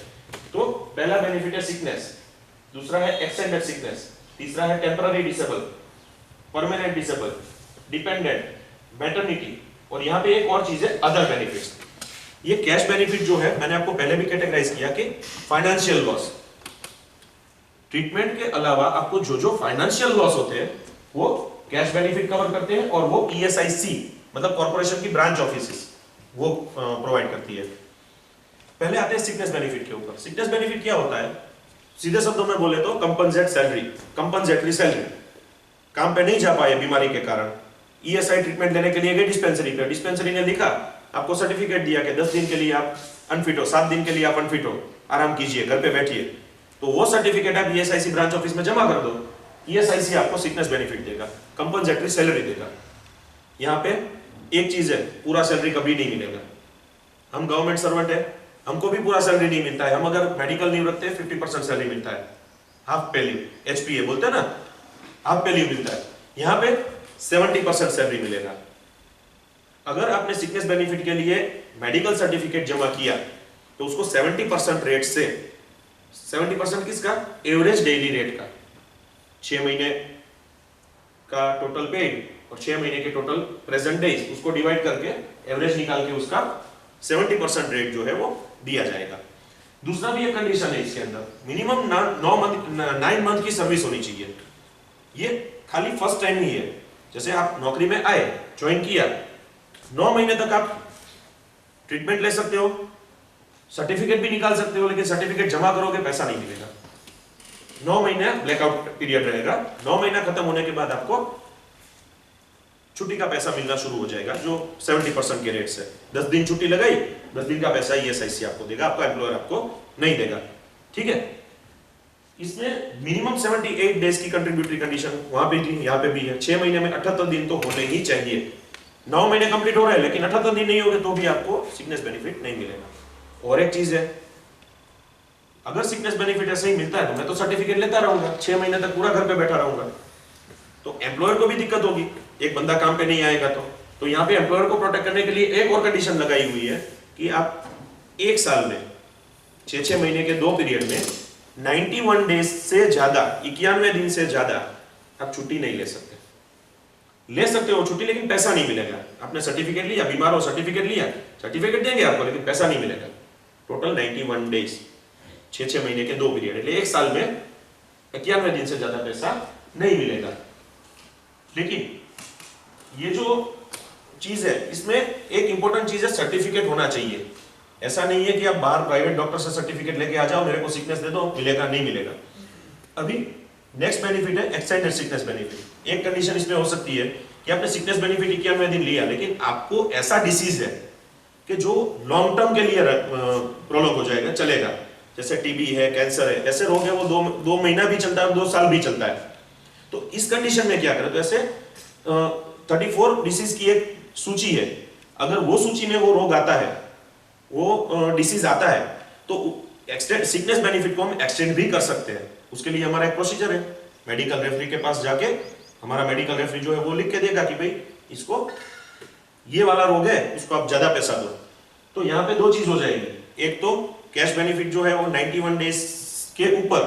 तो पहला बेनिफिट है सिकनेस, दूसरा है एक्सटेंडेड सिकनेस, तीसरा है temporary disable, permanent disable, dependent, maternity, और यहां पे एक और चीज है अदर बेनिफिट्स। ये कैश बेनिफिट जो है मैंने आपको पहले भी कैटेगराइज किया कि फाइनेंशियल लॉस, ट्रीटमेंट के अलावा आपको जो जो फाइनेंशियल लॉस होते हैं वो कैश बेनिफिट कवर करते हैं और वो ईएसआईसी मतलब कॉर्पोरेशन की ब्रांच ऑफिस वो प्रोवाइड करती है। पहले आते हैं सिकनेस बेनिफिट के ऊपर। सिकनेस बेनिफिट क्या होता है, सीधे शब्दों में बोले तो कंपनसेट सैलरी, कंपनसेटरी सैलरी। काम पे नहीं जा पाए बीमारी के कारण, ईएसआई ट्रीटमेंट लेने के लिए गए डिस्पेंसरी पे, डिस्पेंसरी ने लिखा आपको सर्टिफिकेट दिया कि 10 दिन के लिए आप अनफिट हो, 7 दिन के लिए आप अनफिट हो, आराम कीजिए, घर पे बैठिए, तो वो सर्टिफिकेट आप ईएसआईसी ब्रांच ऑफिस में जमा कर दो, ईएसआईसी आपको सिकनेस बेनिफिट देगा, कंपनसेटरी सैलरी देगा। यहाँ पे एक चीज है, पूरा सैलरी कभी नहीं मिलेगा। हम गवर्नमेंट सर्वेंट है, हमको भी पूरा सैलरी नहीं मिलता है, हम अगर मेडिकल लीव रखते हैं 50% सैलरी मिलता है, हाफ पे लीव, एचपीए बोलते हैं ना, हाफ पे लीव मिलता है। यहाँ पे 70% सैलरी मिलेगा। अगर आपने सिकनेस बेनिफिट के लिए मेडिकल सर्टिफिकेट जमा किया तो उसको 70% रेट से, 70% किसका, एवरेज डेली रेट का, 6 महीने का टोटल पेड और 6 महीने के टोटल प्रेजेंट डेज, उसको डिवाइड करके एवरेज निकाल के उसका 70% रेट जो है वो दिया जाएगा। दूसरा भी एक कंडीशन है इसके अंदर, मिनिमम 9 मंथ की सर्विस होनी चाहिए। ये खाली फर्स्ट टाइम ही है, जैसे आप नौकरी में आए, ज्वाइन किया, 9 महीने तक आप ट्रीटमेंट ले सकते हो, सर्टिफिकेट भी निकाल सकते हो, लेकिन सर्टिफिकेट जमा करोगे पैसा नहीं मिलेगा। 9 महीने ब्लैकआउट पीरियड रहेगा, 9 महीना खत्म होने के बाद आपको छुट्टी का पैसा मिलना शुरू हो जाएगा, जो 70% के रेट से। 10 दिन छुट्टी लगाई, 10 दिन का पैसा ईएसआईसी आपको देगा, आपका एम्प्लॉयर आपको नहीं देगा, ठीक है। इसमें मिनिमम 78 डेज की कंट्रीब्यूटरी कंडीशन वहां पे थी, यहाँ पे भी है। 6 महीने में 78 दिन तो होने ही चाहिए। 9 महीने कंप्लीट हो रहे हैं लेकिन 78 दिन नहीं हो गए तो भी आपको सिकनेस बेनिफिट नहीं मिलेगा। और एक चीज है, अगर सिकनेस बेनिफिट ऐसे ही मिलता है तो मैं तो सर्टिफिकेट लेता रहूंगा, 6 महीने तक पूरा घर पे बैठा रहूंगा, तो एम्प्लॉयर को भी दिक्कत होगी, एक बंदा काम पे नहीं आएगा तो यहाँ पे एम्प्लॉयर को प्रोटेक्ट करने के लिए एक और कंडीशन लगाई हुई है कि आप 1 साल में 6 महीने के 2 पीरियड में 91 डेज से ज्यादा, 91 दिन से ज्यादा आप छुट्टी नहीं ले सकते। ले सकते हो छुट्टी लेकिन पैसा नहीं मिलेगा। आपने सर्टिफिकेट लिया, बीमार हो, सर्टिफिकेट लिया, सर्टिफिकेट देंगे आपको लेकिन पैसा नहीं मिलेगा। टोटल 91 डेज, 6 महीने के 2 पीरियड, 1 साल में 91 दिन से ज्यादा पैसा नहीं मिलेगा। लेकिन ये जो चीज है इसमें एक इंपॉर्टेंट चीज है, सर्टिफिकेट होना चाहिए। ऐसा नहीं है कि आप बाहर प्राइवेट डॉक्टर से सर्टिफिकेट लेके आ जाओ, मेरे को सिकनेस दे दो, मिलेगा, नहीं मिलेगा। अभी नेक्स्ट बेनिफिट है एक्सटेंडेड सिकनेस बेनिफिट। एक कंडीशन इसमें हो सकती है कि आपने सिकनेस बेनिफिट 91 दिन लिया लेकिन आपको ऐसा डिसीज है कि जो लॉन्ग टर्म के लिए प्रोलॉन्ग हो जाएगा, चलेगा, जैसे टीबी है, कैंसर है, ऐसे रोग है वो 2 महीना भी चलता है, 2 साल भी चलता है। तो इस कंडीशन में क्या करें, तो ऐसे 34 डिसीज की एक सूची है, अगर वो सूची में वो रोग आता है, वो डिसीज आता है, तो एक्सटेंड सिकनेस बेनिफिट को हम एक्सटेंड भी कर सकते हैं। उसके लिए हमारा एक प्रोसीजर है, मेडिकल रेफरी के पास जाके हमारा मेडिकल रेफरी जो है वो लिख के देगा कि भाई इसको ये वाला रोग है, इसको आप ज्यादा पैसा दो। तो यहाँ पे 2 चीज हो जाएगी, एक तो कैश बेनिफिट जो है वो 91 डेज के ऊपर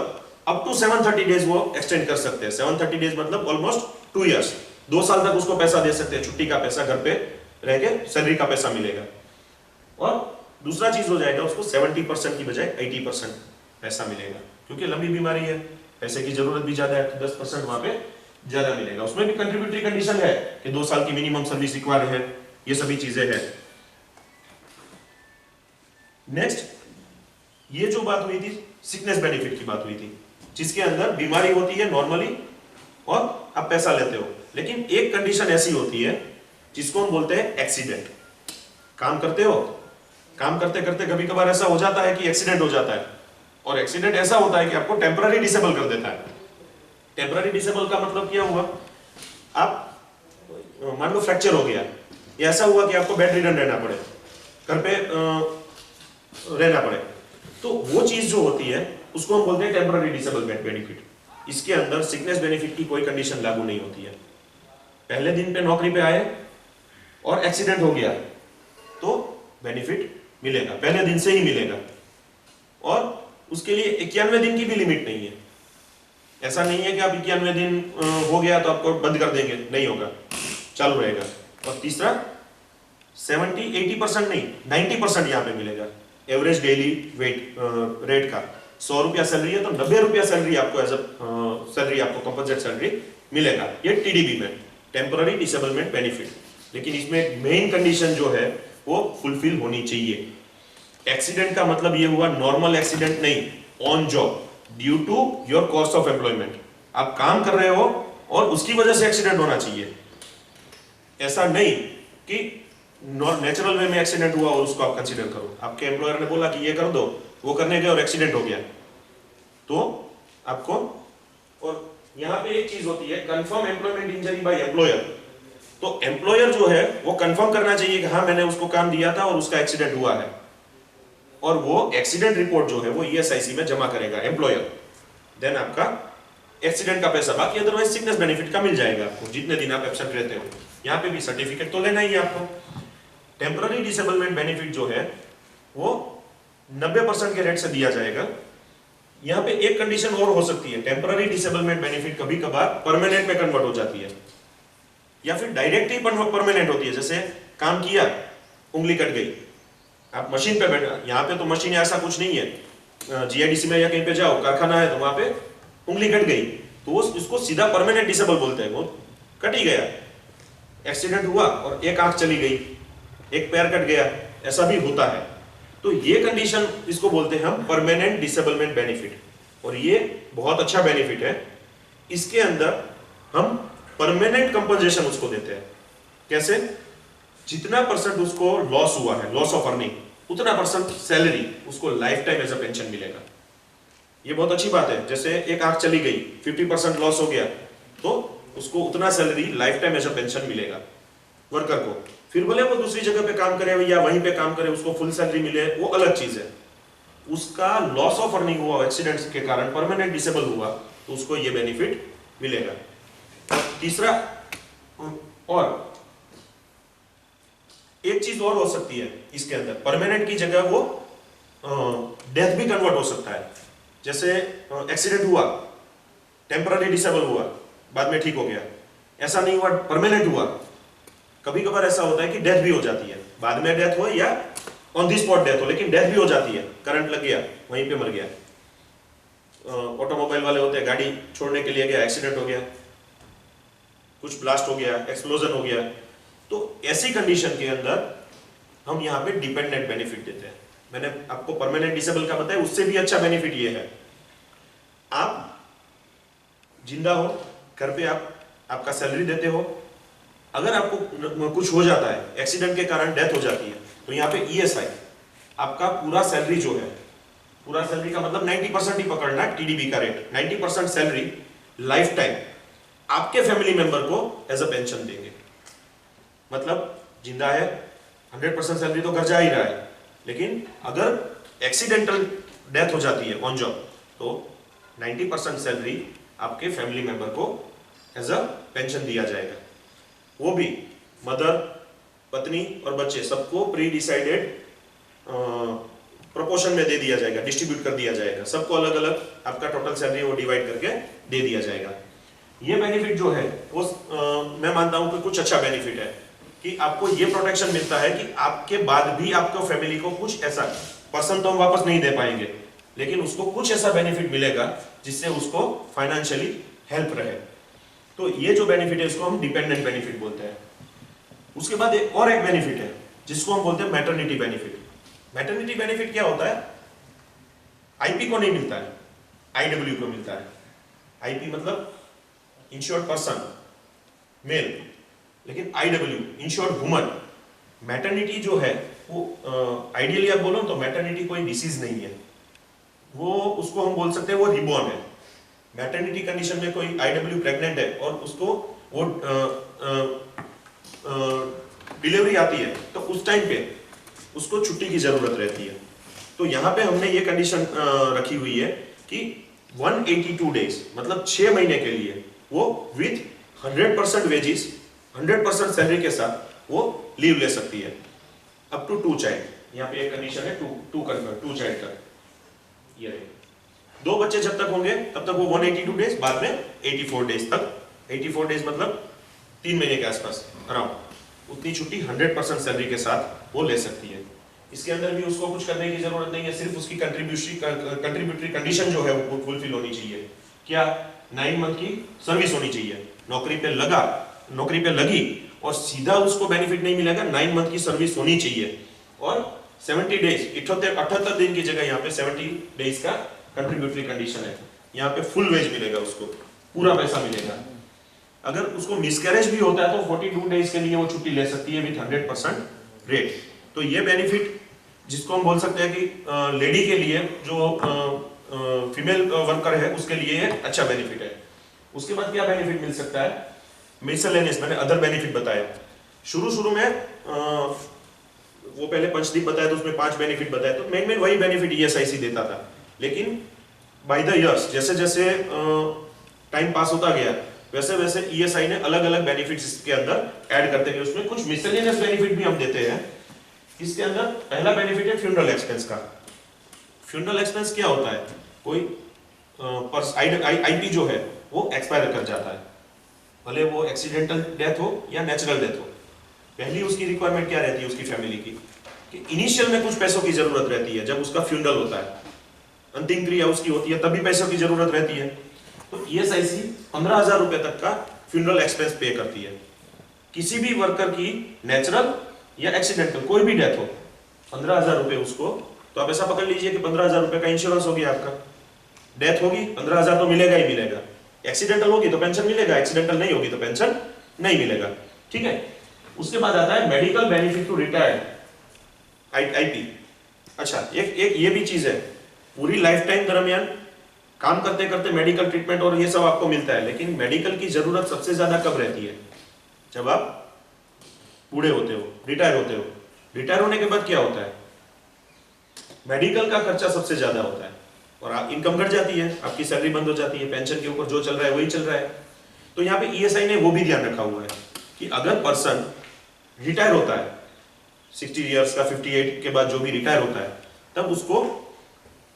अप टू 730 डेज वो एक्सटेंड कर सकते हैं। 730 डेज मतलब ऑलमोस्ट 2 इयर्स, 2 साल तक उसको पैसा दे सकते हैं, छुट्टी का पैसा, घर पे रह के सैलरी का पैसा मिलेगा। और दूसरा चीज हो जाएगा, उसको 70% की बजाय 80% पैसा मिलेगा, क्योंकि लंबी बीमारी है, पैसे की जरूरत भी ज्यादा है, तो 10% वहां पे ज्यादा मिलेगा। उसमें भी कंट्रीब्यूटरी कंडीशन है कि 2 साल की मिनिमम सर्विस रिक्वायर्ड है, ये सभी चीजें हैं। नेक्स्ट, ये जो बात हुई थी सिकनेस बेनिफिट की बात हुई थी, जिसके अंदर बीमारी होती है नॉर्मली और आप पैसा लेते हो, लेकिन एक कंडीशन ऐसी होती है जिसको हम बोलते हैं एक्सीडेंट। काम करते हो, काम करते करते कभी कभार ऐसा हो जाता है कि एक्सीडेंट हो जाता है, और एक्सीडेंट ऐसा होता है कि आपको टेम्पररी डिसेबल कर देता है। टेम्पररी डिसेबल का मतलब क्या हुआ, आप मान लो फ्रैक्चर हो गया, या ऐसा हुआ कि आपको बेड रिडन रहना पड़े, घर पे रहना पड़े, तो वो चीज जो होती है उसको हम बोलते हैं टेम्पररी डिसेबल बेनिफिट। इसके अंदर सिकनेस बेनिफिट की कोई कंडीशन लागू नहीं होती है। पहले दिन पे नौकरी पे आए और एक्सीडेंट हो गया तो बेनिफिट मिलेगा, पहले दिन से ही मिलेगा, और उसके लिए 91 दिन की भी लिमिट नहीं है। ऐसा नहीं है कि आप 91 दिन हो गया तो आपको बंद कर देंगे, नहीं होगा, चालू रहेगा। और तीसरा 70-80% नहीं, 90% यहाँ पे मिलेगा एवरेज डेली रेट का। 100 रुपया सैलरी है तो 90 रुपया सैलरी आपको एज सैलरी आपको कंपनसेट सैलरी मिलेगा, ये टीडीबी में, टेम्पररी डिसेबलमेंट बेनिफिट। लेकिन इसमें मेन कंडीशन जो है वो फुलफिल होनी चाहिए। एक्सीडेंट का मतलब ये हुआ नॉर्मल एक्सीडेंट नहीं, on job due to your course of employment. आप काम कर रहे हो और उसकी वजह से एक्सीडेंट होना चाहिए। ऐसा नहीं कि नेचुरल वे में एक्सीडेंट हुआ और उसको आप कंसीडर करो। आपके एम्प्लॉयर ने बोला कि ये कर दो, वो करने गए और एक्सीडेंट हो गया, तो आपको, और यहां पे एक चीज होती है confirm employment injury by employer. तो एम्प्लॉयर जो है वो कंफर्म करना चाहिए कि हाँ मैंने उसको काम दिया था और उसका एक्सीडेंट हुआ है, और वो एक्सीडेंट रिपोर्ट जो है वो ईएसआईसी में जमा करेगा एम्प्लॉयर। देन आपका एक्सीडेंट का पैसा, बाकी अदरवाइज सिकनेस बेनिफिट का मिल जाएगा आपको जितने दिन आप एब्सेंट रहते हो। यहाँ पे भी सर्टिफिकेट तो लेना ही है आपको। टेम्पररी डिसेबलमेंट बेनिफिट जो है वो 90% के रेट से दिया जाएगा। यहाँ पे एक कंडीशन और हो सकती है, टेम्पररी डिसेबलमेंट बेनिफिट कभी कभार परमानेंट में कन्वर्ट हो जाती है, या फिर डायरेक्ट ही परमानेंट होती है। जैसे काम किया, उंगली कट गई, आप मशीन पे बैठा, यहाँ पे तो मशीन ऐसा कुछ नहीं है, जीआईडीसी में या कहीं पे जाओ, कारखाना है, तो वहां पे उंगली कट गई तो वो इसको सीधा परमानेंट डिसेबल बोलते हैं। वो कट ही गया, एक्सीडेंट हुआ और एक आंख चली गई, एक पैर कट गया, ऐसा भी होता है। तो ये कंडीशन इसको बोलते हैं हम परमानेंट डिसेबलमेंट बेनिफिट, और ये बहुत अच्छा बेनिफिट है। इसके अंदर हम परमानेंट कंपनसेशन उसको देते हैं। कैसे? जितना परसेंट उसको लॉस हुआ है, लॉस ऑफ अर्निंग, उतना परसेंट सैलरी उसको life time as a pension मिलेगा। ये बहुत अच्छी बात है। जैसे एक आंख चली गई, 50% लॉस हो गया, तो उसको उतना salary life time as a pension मिलेगा वर्कर को। फिर भले वो दूसरी जगह पे काम करे या वहीं पे काम करे, उसको फुल सैलरी मिले, वो अलग चीज है। उसका लॉस ऑफ अर्निंग हुआ एक्सीडेंट के कारण, परमानेंट डिसेबल हुआ, तो उसको ये बेनिफिट मिलेगा। तीसरा, और एक चीज और हो सकती है इसके अंदर, परमानेंट की जगह वो डेथ भी कन्वर्ट हो सकता है। जैसे एक्सीडेंट हुआ, टेम्पररी डिसेबल हुआ, बाद में ठीक हो गया, ऐसा नहीं हुआ परमानेंट हुआ। कभी कभार ऐसा होता है कि डेथ भी हो जाती है, बाद में डेथ हो या ऑन दी स्पॉट डेथ हो, लेकिन डेथ भी हो जाती है, करंट लग गया, वहीं पे मर गया। ऑटोमोबाइल वाले होते हैं, गाड़ी छोड़ने के लिए गया, एक्सीडेंट हो गया, कुछ ब्लास्ट हो गया, एक्सप्लोजन हो गया, तो ऐसी कंडीशन के अंदर हम यहाँ पे डिपेंडेंट बेनिफिट देते हैं। मैंने आपको परमानेंट डिसेबल का बताया, उससे भी अच्छा बेनिफिट ये है, आप जिंदा हो, घर पे आपका सैलरी देते हो, अगर आपको कुछ हो जाता है, एक्सीडेंट के कारण डेथ हो जाती है, तो यहाँ पे ईएसआई आपका पूरा सैलरी जो है, पूरा सैलरी का मतलब 90% ही पकड़ना है, टीडीबी का रेट, 90% सैलरी लाइफ टाइम आपके फैमिली मेंबर को एज अ पेंशन देंगे। मतलब जिंदा है, 100% सैलरी तो घर जा ही रहा है, लेकिन अगर एक्सीडेंटल डेथ हो जाती है ऑन जॉब, तो 90% सैलरी आपके फैमिली मेंबर को एज अ पेंशन दिया जाएगा। वो भी मदर, पत्नी और बच्चे सबको प्री डिसाइडेड प्रोपोर्शन में दे दिया जाएगा, डिस्ट्रीब्यूट कर दिया जाएगा, सबको अलग अलग आपका टोटल सैलरी वो डिवाइड करके दे दिया जाएगा। ये बेनिफिट जो है वो मैं मानता हूं कि कुछ अच्छा बेनिफिट है, कि आपको ये प्रोटेक्शन मिलता है कि आपके बाद भी आपको फैमिली को कुछ ऐसा, पर्सन तो हम वापस नहीं दे पाएंगे, लेकिन उसको कुछ ऐसा बेनिफिट मिलेगा जिससे उसको फाइनेंशियली हेल्प रहे। तो ये जो बेनिफिट है इसको हम डिपेंडेंट बेनिफिट बोलते हैं। उसके बाद एक बेनिफिट है जिसको हम बोलते हैं मैटरनिटी बेनिफिट। मैटरनिटी बेनिफिट क्या होता है? आईपी को नहीं मिलता है, आईडब्ल्यू को मिलता है। आईपी मतलब इंश्योर्ड पर्सन मेल, लेकिन आईडब्ल्यू इंश्योर्ड वुमन। मैटरनिटी जो है वो आइडियली आप बोलो तो मैटरनिटी कोई डिसीज नहीं है, वो उसको हम बोल सकते हैं वो रिबॉर्न है। मैटरनिटी कंडीशन में कोई आईडब्ल्यू प्रेग्नेंट है और उसको वो डिलीवरी आती है, तो उस टाइम पे उसको छुट्टी की जरूरत रहती है। तो यहाँ पे हमने ये कंडीशन रखी हुई है कि 182 डेज मतलब 6 महीने के लिए वो विथ 100% वेजिस, 100% सैलरी के साथ वो लीव ले सकती है, अप टू 2 चाइल्ड। यहाँ पे एक कंडीशन है 2 चाइल्ड का। ये 2 बच्चे जब तक होंगे तब तक वो 182 डेज, बाद में 84 डेज तक, 84 डेज मतलब 3 महीने के आसपास अराउंड, उतनी छुट्टी 100% सैलरी के साथ वो ले सकती है। इसके अंदर भी उसको कुछ करने की जरूरत नहीं है, सिर्फ उसकी कंट्रीब्यूटरी कंडीशन जो है वो फुलफिल होनी चाहिए। क्या? 9 मंथ की सर्विस होनी चाहिए, नौकरी पे लगी और सीधा उसको बेनिफिट नहीं मिलेगा, 9 मंथ की सर्विस होनी चाहिए, और 70 डेज 78 दिन की जगह यहाँ पे 70 डेज का कंट्रीब्यूटरी कंडीशन है। यहाँ पे फुल वेज मिलेगा, उसको पूरा पैसा मिलेगा। अगर उसको मिसकैरेज भी होता है तो 42 डेज के लिए वो छुट्टी ले सकती है विथ 100% रेट। तो ये बेनिफिट जिसको हम बोल सकते हैं कि लेडी के लिए जो फीमेल वर्कर है उसके लिए एक अच्छा बेनिफिट है। उसके बाद क्या बेनिफिट मिल सकता है, मिसलेनियस, मैंने अदर बेनिफिट बताया शुरू में वो पहले पंचदीप बताया तो उसमें 5 बेनिफिट बताया, तो मेन वही बेनिफिट ईएसआईसी देता था। लेकिन बाय द इयर्स जैसे जैसे टाइम पास होता गया वैसे वैसे ईएसआई ने अलग अलग बेनिफिट्स इसके अंदर ऐड करते गए। उसमें कुछ मिसलेनियस बेनिफिट भी हम देते हैं। इसके अंदर पहला बेनिफिट है फ्यूनरल एक्सपेंस का। फ्यूनरल एक्सपेंस क्या होता है, कोई आईपी जो है वो एक्सपायर कर जाता है, भले वो एक्सीडेंटल डेथ हो या नेचुरल डेथ हो। पहली उसकी रिक्वायरमेंट क्या रहती है उसकी फैमिली की, कि इनिशियल में कुछ पैसों की जरूरत रहती है। जब उसका फ्यूनरल होता है, अंतिम क्रिया उसकी होती है, तभी पैसों की जरूरत रहती है। तो ईएसआईसी 15,000 रुपए तक का फ्यूनरल एक्सपेंस पे करती है। किसी भी वर्कर की नेचुरल या एक्सीडेंटल कोई भी डेथ हो, 15,000 रुपए उसको, तो आप ऐसा पकड़ लीजिए कि 15,000 रुपए का इंश्योरेंस हो गया आपका। डेथ होगी 15,000 तो मिलेगा ही मिलेगा, एक्सीडेंटल होगी तो पेंशन मिलेगा, एक्सीडेंटल नहीं होगी तो पेंशन नहीं मिलेगा, ठीक है। उसके बाद आता है medical benefit to retired IP. अच्छा, एक ये भी चीज है, पूरी लाइफ टाइम दरमियान काम करते करते मेडिकल ट्रीटमेंट और ये सब आपको मिलता है, लेकिन मेडिकल की जरूरत सबसे ज्यादा कब रहती है, जब आप बूढ़े होते हो, रिटायर होते हो। रिटायर होने के बाद क्या होता है, मेडिकल का खर्चा सबसे ज्यादा होता है और आप इनकम घट जाती है, आपकी सैलरी बंद हो जाती है, पेंशन के ऊपर जो चल रहा है वही चल रहा है। तो यहाँ पे ईएसआई ने वो भी ध्यान रखा हुआ है कि अगर पर्सन रिटायर होता है 60 इयर्स का, 58 के बाद जो भी रिटायर होता है, तब उसको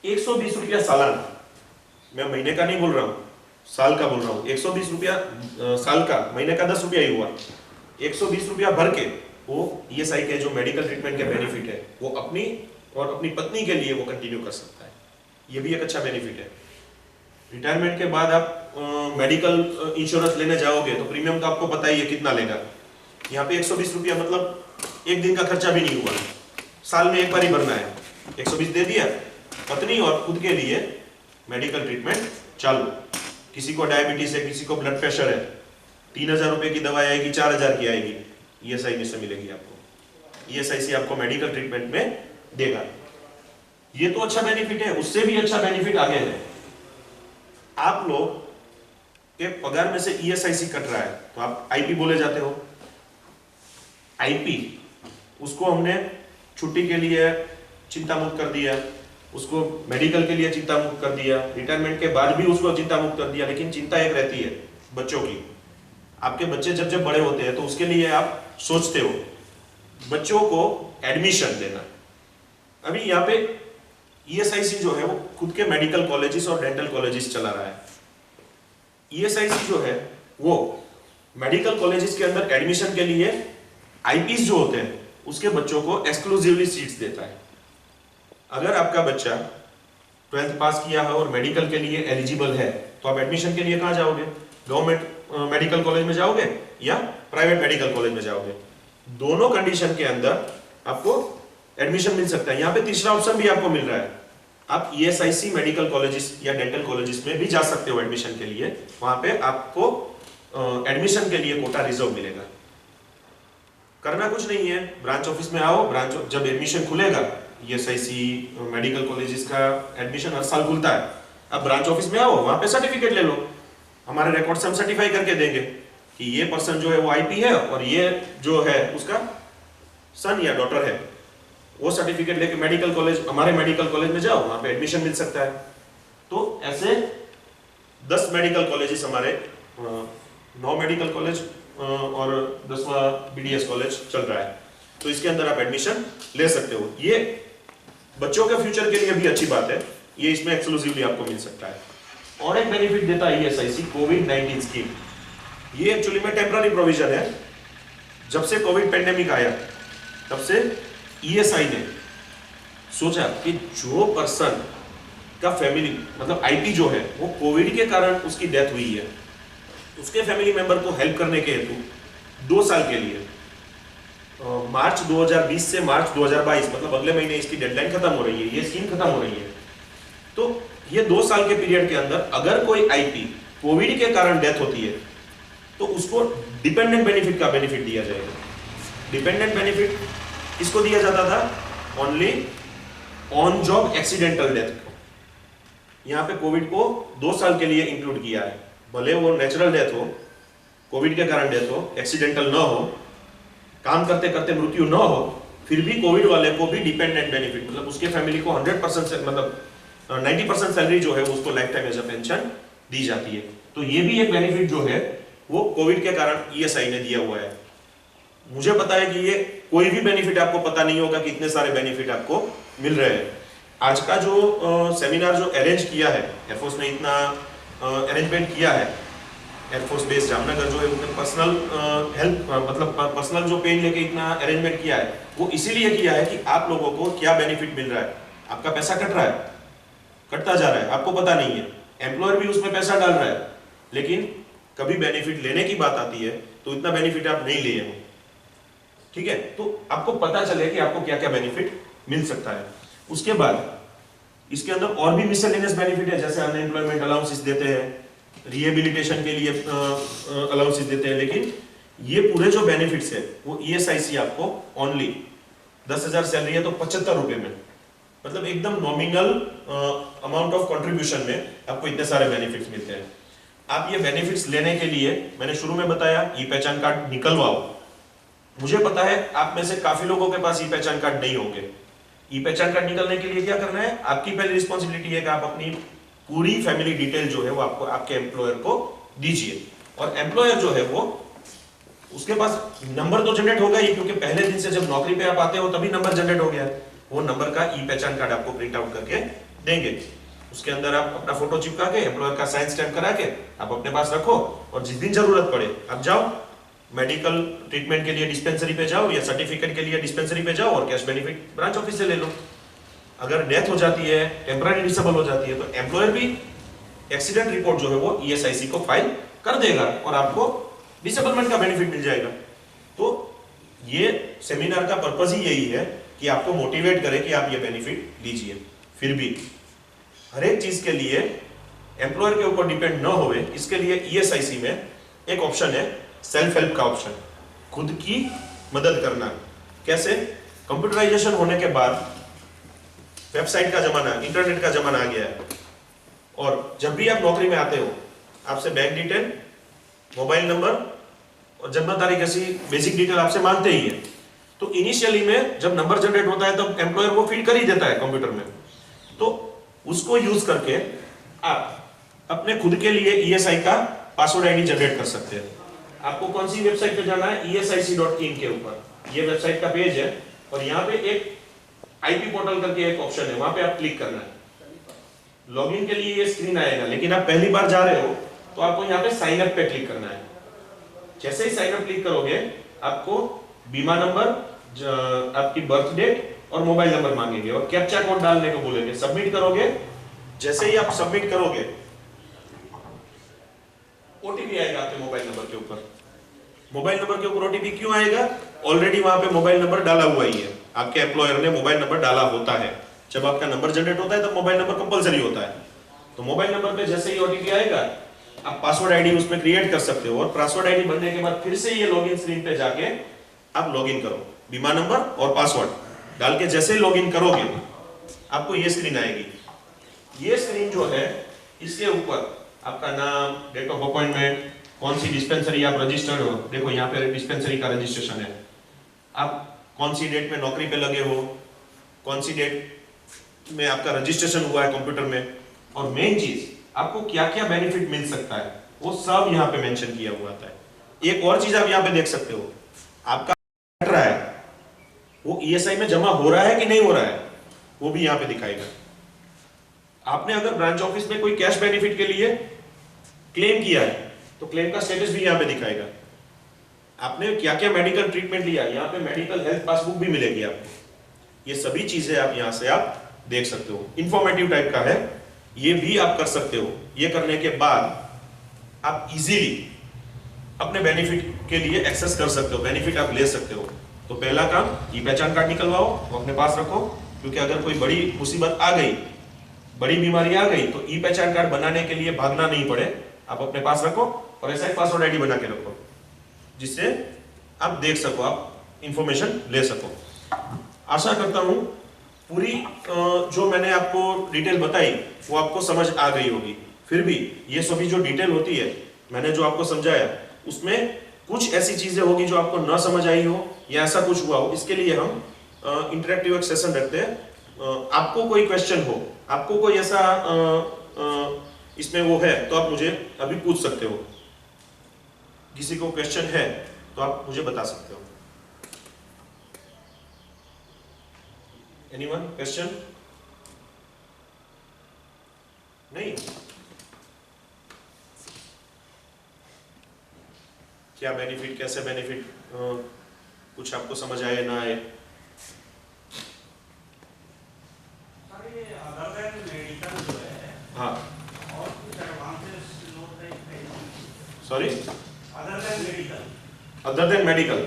120 रुपया सालाना, मैं महीने का नहीं बोल रहा हूँ, साल का बोल रहा हूँ, 120 रुपया साल का, महीने का 10 रुपया ही हुआ, 120 रुपया भर के वो ईएसआई के जो मेडिकल ट्रीटमेंट के बेनिफिट है वो अपनी और अपनी पत्नी के लिए वो कंटिन्यू कर सकता है। ये भी एक अच्छा बेनिफिट है। रिटायरमेंट के बाद आप मेडिकल इंश्योरेंस लेने जाओगे तो प्रीमियम तो आपको पता ही है कितना लेगा। यहाँ पे 120 रुपया मतलब एक दिन का खर्चा भी नहीं हुआ, साल में एक बार ही भरना है, 120 दे दिया, पत्नी और खुद के लिए मेडिकल ट्रीटमेंट चालू। किसी को डायबिटीज है, किसी को ब्लड प्रेशर है, 3,000 रुपए की दवाई आएगी, 4,000 की आएगी, ईएसआई से मिलेगी आपको। ईएसआई आपको मेडिकल ट्रीटमेंट में देगा। ये तो अच्छा बेनिफिट है। उससे भी अच्छा बेनिफिट आगे है, आप लोग के पगार में से ईएसआईसी कट रहा है तो आप आईपी बोले जाते हो। आईपी उसको हमने छुट्टी के लिए चिंता मुक्त कर दिया, उसको मेडिकल के लिए चिंता मुक्त कर दिया, रिटायरमेंट के बाद भी उसको चिंता मुक्त कर दिया। लेकिन चिंता एक रहती है बच्चों की। आपके बच्चे जब जब बड़े होते हैं तो उसके लिए आप सोचते हो बच्चों को एडमिशन देना। अभी यहाँ पे ईएसआईसी जो है वो खुद के मेडिकल कॉलेजेस और डेंटल कॉलेजेस चला रहा है। ईएसआईसी जो है वो मेडिकल कॉलेजेस के अंदर एडमिशन के लिए आईपीस जो होते हैं उसके बच्चों को एक्सक्लूसिवली सीट्स देता है। अगर आपका बच्चा 12th पास किया है और मेडिकल के लिए एलिजिबल है तो आप एडमिशन के लिए कहाँ जाओगे, गवर्नमेंट मेडिकल कॉलेज में जाओगे या प्राइवेट मेडिकल कॉलेज में जाओगे। दोनों कंडीशन के अंदर आपको एडमिशन मिल सकता है। यहाँ पे तीसरा ऑप्शन भी आपको मिल रहा है, आप ईएसआईसी मेडिकल कॉलेजेस या डेंटल कॉलेजेस में भी जा सकते हो एडमिशन के लिए। वहां पे आपको एडमिशन के लिए कोटा रिजर्व मिलेगा। करना कुछ नहीं है, ब्रांच ऑफिस में आओ, ब्रांच जब एडमिशन खुलेगा, ईएसआईसी मेडिकल कॉलेजेस का एडमिशन हर साल खुलता है, अब ब्रांच ऑफिस में आओ, वहां पे सर्टिफिकेट ले लो, हमारे रिकॉर्ड से हम सर्टिफाई करके देंगे कि ये पर्सन जो है वो आईपी है और ये जो है उसका सन या डॉटर है। वो सर्टिफिकेट लेके मेडिकल कॉलेज, हमारे मेडिकल कॉलेज में जाओ, वहां पे एडमिशन मिल सकता है। तो ऐसे 10 मेडिकल कॉलेजेस हमारे, 9 मेडिकल कॉलेज और 10वां बीडीएस कॉलेज चल रहा है, तो इसके अंदर आप एडमिशन ले सकते हो। ये बच्चों के फ्यूचर के लिए भी अच्छी बात है, ये इसमें एक्सक्लूसिवली आपको मिल सकता है। और एक बेनिफिट देता है ईएसआईसी, कोविड-19 स्कीम। ये एक्चुअली में टेम्पररी प्रोविजन है। जब से कोविड पेंडेमिक आया तब से ईएसआई ने सोचा कि जो पर्सन का फैमिली मतलब आईपी जो है वो कोविड के कारण उसकी डेथ हुई है, उसके फैमिली मेंबर को हेल्प करने के हेतु 2 साल के लिए मार्च 2020 से मार्च 2022 मतलब अगले महीने इसकी डेडलाइन खत्म हो रही है, ये स्कीम खत्म हो रही है। तो ये 2 साल के पीरियड के अंदर अगर कोई आईपी कोविड के कारण डेथ होती है तो उसको डिपेंडेंट बेनिफिट का बेनिफिट दिया जाएगा। डिपेंडेंट बेनिफिट किसको दिया जाता था? Only on job accidental death को। यहाँ पे कोविड को 2 साल के लिए इंक्लूड किया है, भले वो नेचुरल डेथ हो, कोविड के कारण डेथ हो, एक्सीडेंटल ना हो, काम करते करते मृत्यु ना हो, फिर भी कोविड वाले को भी डिपेंडेंट बेनिफिट, मतलब उसके फैमिली को 100% से मतलब 90% सैलरी जो है उसको life time as a pension दी जाती है। तो ये भी एक बेनिफिट जो है वो कोविड के कारण ईएसआई ने दिया हुआ है। मुझे पता है कि ये कोई भी बेनिफिट आपको पता नहीं होगा कि इतने सारे बेनिफिट आपको मिल रहे हैं। आज का जो सेमिनार जो अरेंज किया है, एयरफोर्स ने इतना अरेंजमेंट किया है, एयरफोर्स बेस जामनगर जो है उसने पर्सनल हेल्प मतलब पर्सनल जो पेन लेके इतना अरेंजमेंट किया है, वो इसीलिए किया है कि आप लोगों को क्या बेनिफिट मिल रहा है। आपका पैसा कट रहा है, कटता जा रहा है, आपको पता नहीं है, एम्प्लॉयर भी उसमें पैसा डाल रहा है, लेकिन कभी बेनिफिट लेने की बात आती है तो इतना बेनिफिट आप नहीं लिए हो, ठीक है। तो आपको पता चले कि आपको क्या क्या बेनिफिट मिल सकता है। उसके बाद इसके अंदर और भी मिसलेनियस बेनिफिट है, जैसे अनएम्प्लॉयमेंट अलाउंसेस देते हैं, रिहेबिलिटेशन के लिए अलाउंसेस देते हैं, लेकिन ये पूरे जो बेनिफिट्स है वो ईएसआईसी आपको ओनली 10,000 सैलरी है तो 75 रुपए में, मतलब एकदम नॉमिनल अमाउंट ऑफ कंट्रीब्यूशन में आपको इतने सारे बेनिफिट्स मिलते हैं। आप ये बेनिफिट्स लेने के लिए मैंने शुरू में बताया ई पहचान कार्ड निकलवाओ। मुझे पता है आप में से काफी लोगों के पास ई पहचान कार्ड नहीं होंगे। ई पहचान कार्ड निकलने के लिए क्या करना है, आपकी पहली रिस्पॉन्सिबिलिटी है कि आप अपनी पूरी फैमिली डिटेल जो है वो आपको आपके एम्प्लॉयर को दीजिए, और एम्प्लॉयर जो है वो उसके पास नंबर तो जनरेट होगा ही, क्योंकि पहले दिन से जब नौकरी पे आप आते हो तभी नंबर जनरेट हो गया है। वो नंबर का ई पहचान कार्ड आपको प्रिंट आउट करके देंगे, उसके अंदर आप अपना फोटो चिपका के एम्प्लॉयर का साइन स्टैम्प करा के आप अपने पास रखो, और जिस दिन जरूरत पड़े आप जाओ मेडिकल ट्रीटमेंट के लिए डिस्पेंसरी पे जाओ, या सर्टिफिकेट के लिए डिस्पेंसरी पे जाओ और कैश बेनिफिट ब्रांच ऑफिस से ले लो। अगर डेथ हो जाती है, टेम्पररी डिसेबल हो जाती है, तो एम्प्लॉयर भी एक्सीडेंट रिपोर्ट जो है वो ईएसआईसी को फाइल कर देगा और आपको डिसेबलमेंट का बेनिफिट मिल जाएगा। तो ये सेमिनार का पर्पस ही यही है कि आपको मोटिवेट करे कि आप ये बेनिफिट लीजिए। फिर भी हर एक चीज के लिए एम्प्लॉयर के ऊपर डिपेंड न होवे, इसके लिए ईएसआईसी में एक ऑप्शन है सेल्फ हेल्प का ऑप्शन, खुद की मदद करना। कैसे? कंप्यूटराइजेशन होने के बाद वेबसाइट का जमाना, इंटरनेट का जमाना आ गया है, और जब भी आप नौकरी में आते हो आपसे बैंक डिटेल, मोबाइल नंबर और जन्म तारीख ऐसी बेसिक डिटेल आपसे मांगते ही है। तो इनिशियली में जब नंबर जनरेट होता है तब एम्प्लॉयर वो फीड कर ही देता है कंप्यूटर में, तो उसको यूज करके आप अपने खुद के लिए ईएसआई का पासवर्ड आईडी जनरेट कर सकते हैं। आपको कौन सी वेबसाइट पे जाना है? esic.in के ऊपर ये वेबसाइट का पेज है, और यहाँ पे एक आईपी पोर्टल करके एक ऑप्शन है, वहां पे आप क्लिक करना है। लॉगिन के लिए ये स्क्रीन आएगा, लेकिन आप पहली बार जा रहे हो तो आपको यहाँ पे साइन अप पे क्लिक करना है। जैसे ही साइन अप क्लिक करोगे आपको बीमा नंबर, आपकी बर्थ डेट और मोबाइल नंबर मांगेंगे, और कैप्चा कोड डालने को बोलेंगे। सबमिट करोगे, जैसे ही आप सबमिट करोगे ओटीपी आएगा आपके मोबाइल नंबर के ऊपर। मोबाइल नंबर के ऊपर ओटीपी क्यों आएगा? ऑलरेडी वहां पे मोबाइल नंबर डाला हुआ ही है, आपके एम्प्लॉयर ने मोबाइल नंबर डाला होता है। जब आपका नंबर जनरेट होता है तब मोबाइल नंबर कंपलसरी होता है, तो मोबाइल नंबर पे जैसे ही ओटीपी आएगा आप पासवर्ड आईडी उसमें क्रिएट कर सकते हो, और पासवर्ड आईडी बनने के बाद फिर से ये लॉगिन स्क्रीन पे जाके आप लॉगिन करो, बीमा नंबर और पासवर्ड डाल के जैसे ही लॉगिन करोगे आपको ये स्क्रीन आएगी। ये स्क्रीन जो है इसके ऊपर आपका नाम, डेट ऑफ अपॉइंटमेंट, कौन सी डिस्पेंसरी आप रजिस्टर्ड हो, देखो यहाँ पे डिस्पेंसरी का रजिस्ट्रेशन है, आप कौन सी डेट में नौकरी पे लगे हो, कौन सी डेट में आपका रजिस्ट्रेशन हुआ है कंप्यूटर में, और मेन चीज आपको क्या क्या बेनिफिट मिल सकता है वो सब यहाँ पे मेंशन किया हुआ था। एक और चीज आप यहाँ पे देख सकते हो, आपका कट रहा है वो ईएसआई में जमा हो रहा है कि नहीं हो रहा है वो भी यहाँ पे दिखाएगा। आपने अगर ब्रांच ऑफिस में कोई कैश बेनिफिट के लिए क्लेम किया है तो क्लेम का स्टेटस भी यहाँ पे दिखाएगा। आपने क्या क्या मेडिकल ट्रीटमेंट लिया, यहाँ पे मेडिकल हेल्थ पासबुक भी मिलेगी आपको। ये सभी चीजें आप यहाँ से आप देख सकते हो, इंफॉर्मेटिव टाइप का है, ये भी आप कर सकते हो। ये करने के बाद आप इजीली अपने बेनिफिट के लिए एक्सेस कर सकते हो, बेनिफिट आप ले सकते हो। तो पहला काम, ई पहचान कार्ड निकलवाओ, वो अपने पास रखो, क्योंकि अगर कोई बड़ी मुसीबत आ गई, बड़ी बीमारी आ गई, तो ई पहचान कार्ड बनाने के लिए भागना नहीं पड़े, आप अपने पास रखो। और ऐसा एक पासवर्ड आईडी बना के रखो जिससे आप देख सको, आप इंफॉर्मेशन ले सको। आशा करता हूं पूरी जो मैंने आपको डिटेल बताई वो आपको समझ आ गई होगी। फिर भी ये सभी जो डिटेल होती है, मैंने जो आपको समझाया, उसमें कुछ ऐसी चीजें होगी जो आपको ना समझ आई हो या ऐसा कुछ हुआ हो। इसके लिए हम इंटरेक्टिव एक सेशन रखते हैं। आपको कोई क्वेश्चन हो, आपको कोई ऐसा इसमें वो है तो आप मुझे अभी पूछ सकते हो। किसी को क्वेश्चन है तो आप मुझे बता सकते हो। Anyone question? नहीं? क्या बेनिफिट, कैसे बेनिफिट, कुछ आपको समझ आए ना आए? हाँ, सॉरी, अदर देन मेडिकल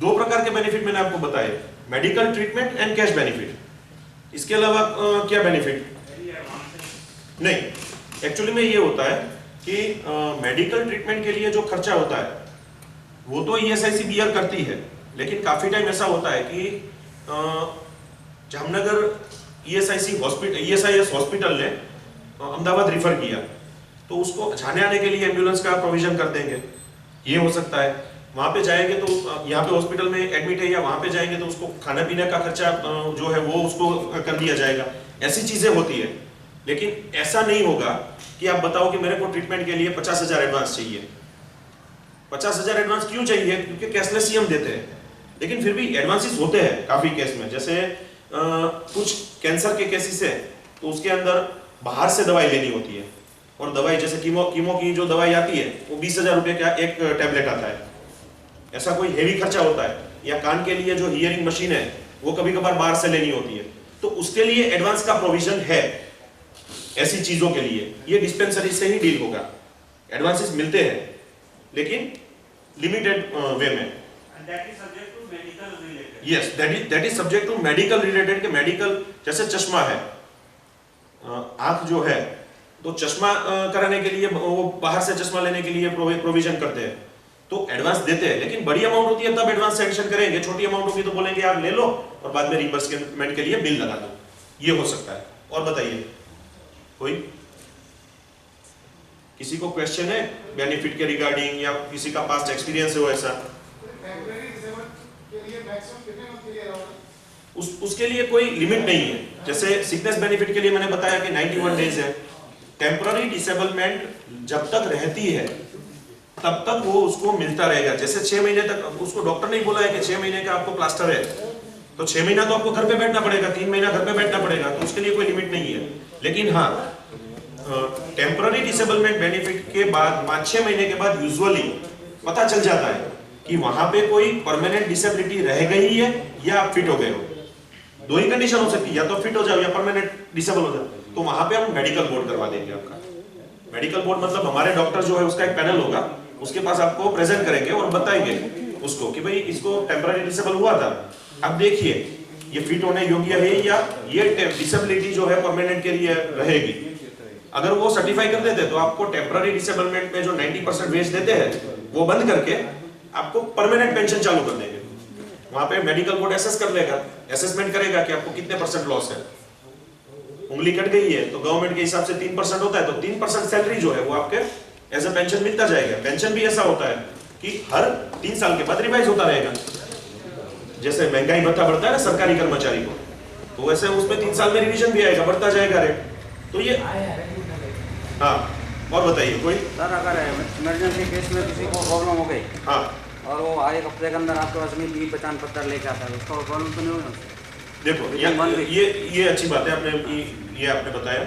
दो प्रकार के बेनिफिट मैंने आपको बताए, medical treatment and cash benefit. इसके अलावा क्या बेनिफिट? नहीं, एक्चुअली में ये होता है कि मेडिकल ट्रीटमेंट के लिए जो खर्चा होता है वो तो ईएसआईसी बियर करती है, लेकिन काफी टाइम ऐसा होता है कि जामनगर ईएसआईसी हॉस्पिटल, ईएसआईएस हॉस्पिटल ने अहमदाबाद रिफर किया तो उसको जाने आने के लिए एम्बुलेंस का प्रोविजन कर देंगे, ये हो सकता है। वहां पे जाएंगे तो यहाँ पे हॉस्पिटल में एडमिट है या वहां पे जाएंगे तो उसको खाने पीने का खर्चा जो है वो उसको कर दिया जाएगा। ऐसी चीजें होती है, लेकिन ऐसा नहीं होगा कि आप बताओ कि मेरे को ट्रीटमेंट के लिए 50,000 एडवांस चाहिए। 50,000 एडवांस क्यों चाहिए? क्योंकि कैशलेस ही हम देते हैं, लेकिन फिर भी एडवांसेस होते हैं काफी केस में। जैसे कुछ कैंसर के केसेस है तो उसके अंदर बाहर से दवाई लेनी होती है, और दवाई जैसे कीमो की जो दवाई आती है वो 20,000 रुपए का एक टैबलेट आता है। ऐसा कोई हेवी खर्चा होता है, या कान के लिए जो हियरिंग मशीन है वो कभी कभार बाहर से लेनी होती है, तो उसके लिए एडवांस का प्रोविजन है। ऐसी चीजों के लिए ये डिस्पेंसरी से ही डील होगा। एडवांसेस मिलते हैं लेकिन लिमिटेड वे में। Yes, that is subject to medical related. के मेडिकल जैसे चश्मा है, आंख जो है तो चश्मा कराने के लिए वो बाहर से चश्मा लेने के लिए प्रोविजन करते हैं तो एडवांस देते हैं, लेकिन बड़ी अमाउंट होती है तब एडवांस सैंक्शन करेंगे। छोटी अमाउंट होगी तो बोलेंगे आप ले लो और बाद में रिइंबर्समेंट के लिए बिल लगा दो। ये हो सकता है। और बताइए कोई, किसी को क्वेश्चन है बेनिफिट के रिगार्डिंग, या किसी का पास्ट एक्सपीरियंस हो ऐसा? उसके लिए कोई लिमिट नहीं है। जैसे सिकनेस बेनिफिट के लिए मैंने बताया कि 91 डेज है। टेम्पररी डिसेबलमेंट जब तक रहती है तब तक वो उसको मिलता रहेगा। जैसे 6 महीने तक उसको डॉक्टर नहीं बोला है कि 6 महीने का आपको प्लास्टर है तो 6 महीना तो आपको घर पे बैठना पड़ेगा, 3 महीना घर पे बैठना पड़ेगा, तो उसके लिए कोई लिमिट नहीं है। लेकिन हाँ, टेम्पररी डिसेबलमेंट बेनिफिट के बाद 5-6 महीने के बाद यूजुअली पता चल जाता है कि वहां पे कोई परमानेंट डिसेबिलिटी रह गई है या आप फिट हो गए हो। दो ही कंडीशन हो सकती है, या तो फिट हो जाओ या परमानेंट डिसेबल हो जाओ। तो वहां पे हम मेडिकल बोर्ड करवा देंगे आपका। मेडिकल बोर्ड मतलब हमारे डॉक्टर जो है उसका एक पैनल होगा, उसके पास आपको प्रेजेंट करेंगे और बताएंगे उसको कि भाई इसको टेम्पररी डिसेबल हुआ था, अब देखिए ये फिट होने योग्य है या ये डिसेबिलिटी जो है परमानेंट के लिए रहेगी। अगर वो सर्टिफाई कर देते तो आपको टेम्पररी डिसेबलमेंट में जो 90% वेज देते हैं वो बंद करके आपको परमानेंट पेंशन चालू कर देंगे। वहां पे मेडिकल बोर्ड एसेस कर लेगा, असेसमेंट करेगा कि आपको कितने % लॉस है। उंगली कट गई है तो गवर्नमेंट के हिसाब से 3% होता है, तो 3% सैलरी जो है वो आपके एज अ पेंशन मिलता जाएगा। पेंशन भी ऐसा होता है कि हर 3 साल के बाद रिवाइज होता रहेगा। जैसे महंगाई भत्ता बढ़ता है ना सरकारी कर्मचारी को, तो वैसे उसमें 3 साल में रिवीजन भी आएगा, बढ़ता जाएगा रेट। तो ये हाँ, और बताइए कोई? सर अगर इमरजेंसी केस में किसी को प्रॉब्लम हो गई, हाँ, और वो एक हफ्ते के अंदर आपके पास में पहचान पत्र लेके आता है, उसका प्रॉब्लम तो नहीं होगा? देखो ये अच्छी बात है आपने ये आपने बताया।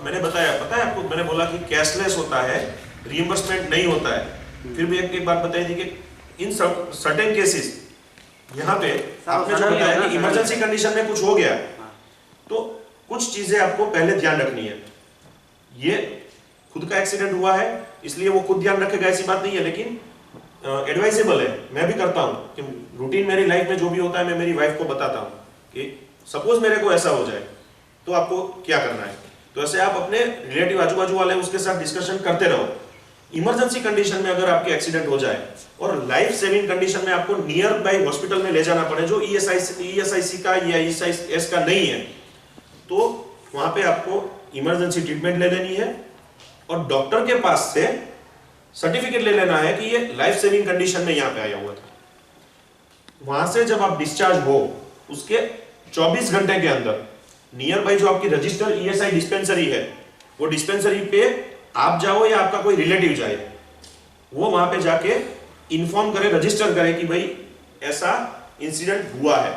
मैंने बताया, पता है आपको, मैंने बोला कि कैशलेस होता है, रिइंबर्समेंट नहीं होता है। फिर भी एक बात बताई थी कि इन सर्टेन केसेस यहाँ पे आपने जो बताया कि इमरजेंसी कंडीशन में कुछ हो गया तो कुछ चीजें आपको पहले ध्यान रखनी है। ये खुद का एक्सीडेंट हुआ है इसलिए वो खुद ध्यान रखेगा ऐसी बात नहीं है, लेकिन एडवाइजेबल है, मैं भी करता हूँ कि रूटीन मेरी लाइफ में जो भी होता है मैं मेरी वाइफ को बताता हूँ कि सपोज मेरे को ऐसा हो जाए तो आपको क्या करना है। तो ऐसे आप अपने रिलेटिव आजू बाजू वाले उसके साथ डिस्कशन करते रहो। इमरजेंसी कंडीशन में अगर आपके एक्सीडेंट हो जाए और लाइफ सेविंग कंडीशन में आपको नियर बाय हॉस्पिटल में ले जाना पड़े जो ईएसआईसी का या ईएसआईएस का नहीं है, तो वहां पे आपको इमरजेंसी ट्रीटमेंट ले लेनी है और डॉक्टर के पास से सर्टिफिकेट ले लेना है कि ये लाइफ सेविंग कंडीशन में यहाँ पे आया हुआ था। वहां से जब आप डिस्चार्ज हो उसके 24 घंटे के अंदर नियर बाई जो आपकी रजिस्टर्ड ईएसआई डिस्पेंसरी है, वो डिस्पेंसरी पे आप जाओ या आपका कोई रिलेटिव जाए, वो वहां पे जाके इन्फॉर्म करे, रजिस्टर करे कि भाई ऐसा इंसिडेंट हुआ है,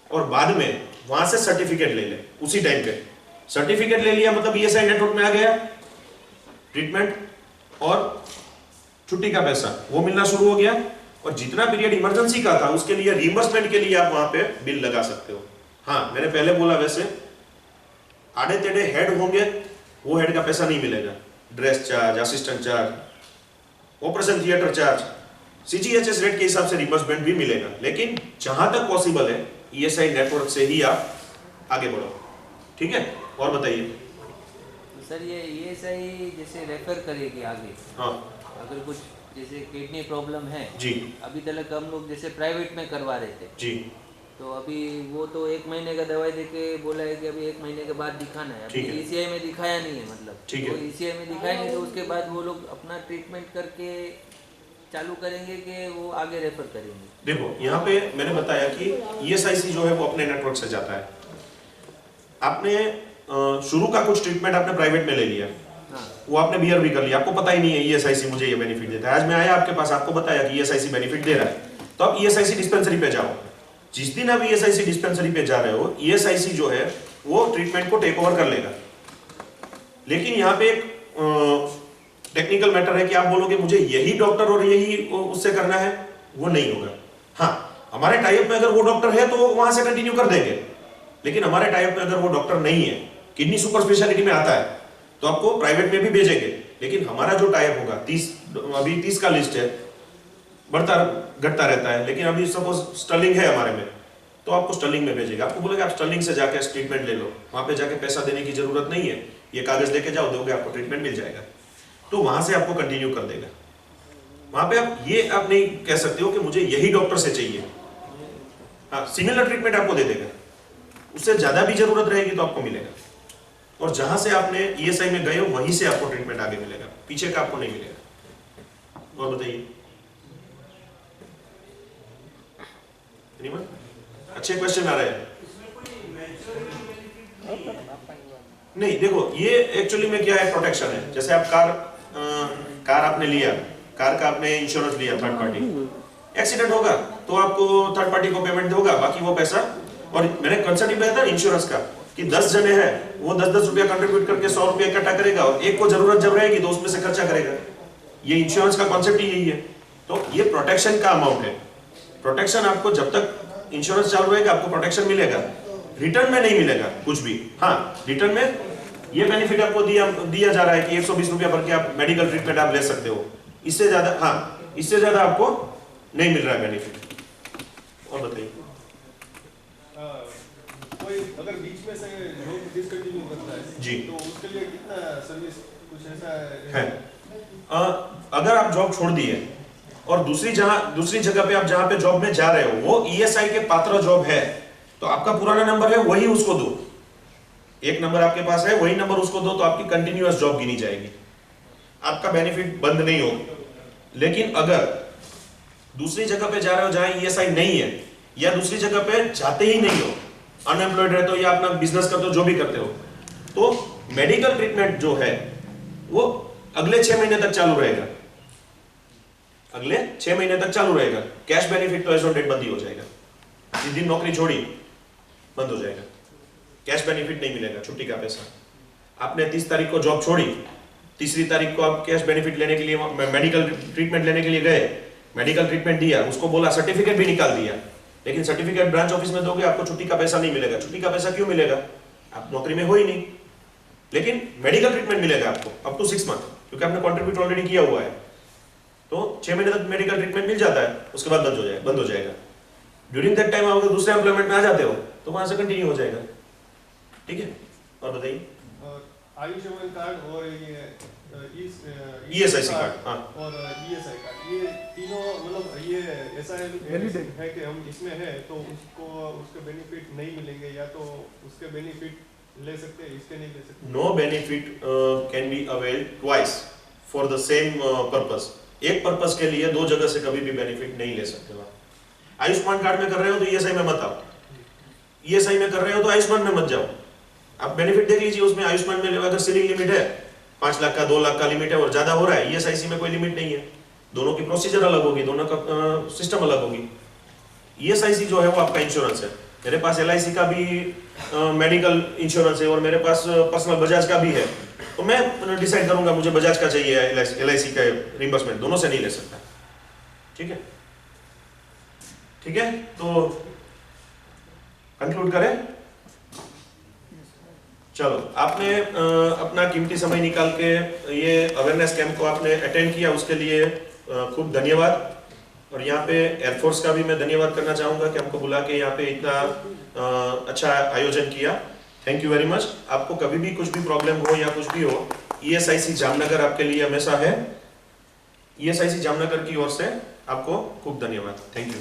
और बाद में वहां से सर्टिफिकेट ले ले। उसी टाइम पे सर्टिफिकेट ले लिया मतलब ईएसआई नेटवर्क में आ गया, ट्रीटमेंट और छुट्टी का पैसा वो मिलना शुरू हो गया, और जितना पीरियड इमरजेंसी का था उसके लिए रिइंबर्समेंट के लिए आप वहां पे बिल लगा सकते हो। हाँ, मैंने पहले बोला वैसे आड़े टेढ़े हेड होंगे वो हेड का पैसा नहीं मिलेगा, dress charge, assistant charge, operation theatre charge, CGHS rate के हिसाब से रिइंबर्समेंट भी मिलेगा, लेकिन जहां तक पॉसिबल है ईएसआई नेटवर्क से ही आप आगे बढ़ो। ठीक है, और बताइए सर। ये ईएसआई जैसे रेफर करेगी आगे, हाँ, अगर कुछ जैसे किडनी प्रॉब्लम है जी, अभी तक हम लोग जैसे प्राइवेट में करवा रहे थे जी, तो अभी वो तो 1 महीने का दवाई देके बोला है कि अभी 1 महीने के बाद दिखाना है। अभी ठीक है। ईसीआई में दिखाया नहीं है, मतलब ठीक है। तो ईसीआई में दिखाया नहीं तो उसके बाद वो लोग अपना ट्रीटमेंट करके चालू करेंगे कि वो आगे रेफर करेंगे। देखो यहाँ पे मैंने बताया कि ईएसआईसी जो है वो अपने नेटवर्क से जाता है। आपने शुरू का कुछ ट्रीटमेंट आपने प्राइवेट में ले लिया, हाँ। वो आपने बियर भी कर लिया, आपको पता ही नहीं है ईएसआईसी मुझे ये बेनिफिट देता है। आज मैं आया आपके पास, आपको बताया कि ईएसआईसी बेनिफिट दे रहा है, तो आप ईएसआईसी डिस्पेंसरी पे जाओ। जिस दिन आप ईएसआईसी डिस्पेंसरी पे जा रहे हो, ईएसआईसी जो है वो ट्रीटमेंट को टेक ओवर कर लेगा। लेकिन यहाँ पे एक टेक्निकल मैटर है कि आप बोलोगे मुझे यही डॉक्टर और यही उससे करना है, वो नहीं होगा। हाँ, हमारे टाइप में अगर वो डॉक्टर है तो वो वहां से कंटिन्यू कर देंगे, लेकिन हमारे टाइप में अगर वो डॉक्टर नहीं है, किडनी सुपर स्पेशलिटी में आता है तो आपको प्राइवेट में भी भेजेंगे। लेकिन हमारा जो टाइप होगा 30, अभी 30 का लिस्ट है, बढ़ता घटता रहता है, लेकिन अभी सपोज स्टर्लिंग है हमारे में तो आपको स्टर्लिंग में भेजेगा। आपको बोलेगा आप स्टर्लिंग से जाके ट्रीटमेंट ले लो, वहां पे जाके पैसा देने की जरूरत नहीं है, ये कागज लेके जाओ, दोगे आपको ट्रीटमेंट मिल जाएगा, तो वहां से आपको कंटिन्यू कर देगा। वहां पे आप ये आप नहीं कह सकते हो कि मुझे यही डॉक्टर से चाहिए। हाँ, सिमिलर ट्रीटमेंट आपको दे देगा, उससे ज्यादा भी जरूरत रहेगी तो आपको मिलेगा, और जहां से आपने ईएसआई में गए हो वहीं से आपको ट्रीटमेंट आगे मिलेगा, पीछे का आपको नहीं मिलेगा। और बताइए, अच्छे क्वेश्चन आ रहे हैं? नहीं, देखो ये एक्चुअली में क्या है, प्रोटेक्शन है। जैसे आप कार आपने लिया, कार का आपने इंश्योरेंस लिया थर्ड पार्टी, एक्सीडेंट होगा तो आपको थर्ड पार्टी को पेमेंट होगा, बाकी वो पैसा, और मैंने कंसेप्ट ही बताया था इंश्योरेंस का कि 10 जने हैं, वो 10-10 रुपया कंट्रीब्यूट करके 100 रुपया इकट्ठा करेगा, और एक को जरूरत जब रहेगी तो उसमें से खर्चा करेगा। ये इंश्योरेंस का कॉन्सेप्ट ही यही है। तो ये प्रोटेक्शन का अमाउंट है। प्रोटेक्शन आपको जब तक इंश्योरेंस चालू रहेगा आपको प्रोटेक्शन मिलेगा, रिटर्न में नहीं मिलेगा कुछ भी। हाँ, रिटर्न में ये बेनिफिट आपको दिया जा रहा है कि 120 रुपया भर के आप मेडिकल ट्रीटमेंट आप ले सकते हो, इससे ज्यादा, हाँ, इससे ज्यादा आपको नहीं मिल रहा है बेनिफिट। और बताइए, कोई अगर बीच में से लोग डिसकंटिन्यू करता है जी, तो उसके लिए कितना सर्विस कुछ ऐसा है? अगर आप जॉब छोड़ दिए और दूसरी जगह पे आप जहां पे जॉब में जा रहे हो वो ईएसआई के पात्र जॉब है, तो आपका पुराना नंबर है वही उसको दो। एक नंबर आपके पास है, वही नंबर उसको दो, तो आपकी कंटिन्यूअस जॉब गिनी जाएगी, आपका बेनिफिट बंद नहीं होगा। लेकिन अगर दूसरी जगह पे जा रहे हो जहां ईएसआई नहीं है, या दूसरी जगह पे जाते ही नहीं हो, अनएम्प्लॉयड रहते हो या अपना बिजनेस करते हो, जो भी करते हो, तो मेडिकल ट्रीटमेंट जो है वो अगले 6 महीने तक चालू रहेगा। अगले 6 महीने तक चालू रहेगा। कैश बेनिफिट तो एज ऑन डेट बंद ही हो जाएगा, जिस दिन नौकरी छोड़ी बंद हो जाएगा, कैश बेनिफिट नहीं मिलेगा, छुट्टी का पैसा। आपने 30 तारीख को जॉब छोड़ी, तीसरी तारीख को आप कैश बेनिफिट लेने के लिए, मेडिकल ट्रीटमेंट लेने के लिए गए, मेडिकल ट्रीटमेंट दिया, उसको बोला सर्टिफिकेट भी निकाल दिया, लेकिन सर्टिफिकेट ब्रांच ऑफिस में दोगे आपको छुट्टी का पैसा नहीं मिलेगा। छुट्टी का पैसा क्यों मिलेगा? आप नौकरी में हो ही नहीं, लेकिन मेडिकल ट्रीटमेंट मिलेगा आपको अप टू 6 मंथ, क्योंकि आपने कॉन्ट्रीब्यूट ऑलरेडी किया हुआ है। तो 6 महीने तक मेडिकल ट्रीटमेंट मिल जाता है, उसके बाद बंद हो जाएगा। ड्यूरिंग दैट टाइम आप अगर दूसरे एम्प्लॉयमेंट में आ जाते हो तो वहां से कंटिन्यू हो जाएगा। ठीक है, और बताइए। आयुष्मान कार्ड और ये ESIC कार्ड, हाँ। और ESI कार्ड, ये तीनों मतलब ये ऐसा है कि हम इसमें है तो उसको उसके बेनिफिट नहीं मिलेंगे, या तो उसके बेनिफिट ले सकते हैं, इसके नहीं ले सकते। No benefit can be availed twice for the same purpose. एक पर्पस के लिए दो जगह से कभी भी बेनिफिट नहीं ले सकते हो। आयुष्मान कार्ड में कर रहे हो तो ESI में मत आओ, ESI में कर रहे हो तो आयुष्मान में मत जाओ। आप बेनिफिट देख लीजिए उसमें। आयुष्मान में अगर सीलिंग लिमिट है 5 लाख का, 2 लाख का लिमिट है और ज्यादा हो रहा है, ESIC में कोई लिमिट नहीं है। दोनों की प्रोसीजर अलग होगी, दोनों का सिस्टम अलग होगी। ESIC जो है वो आपका इंश्योरेंस है। मेरे पास LIC का भी मेडिकल इंश्योरेंस है और मेरे पास पर्सनल बजाज का भी है, तो मैं डिसाइड करूंगा मुझे बजाज का चाहिए या LIC का रिइंबर्समेंट, दोनों से नहीं ले सकता। ठीक है, ठीक है, तो कंक्लूड करें। चलो, आपने अपना कीमती समय निकाल के ये अवेयरनेस कैंप को आपने अटेंड किया, उसके लिए खूब धन्यवाद। और यहाँ पे एयरफोर्स का भी मैं धन्यवाद करना चाहूँगा कि हमको बुला के यहाँ पे इतना अच्छा आयोजन किया। Thank you very much. आपको कभी भी कुछ भी प्रॉब्लम हो या कुछ भी हो, ESIC जामनगर आपके लिए हमेशा है। ESIC जामनगर की ओर से आपको खूब धन्यवाद। Thank you.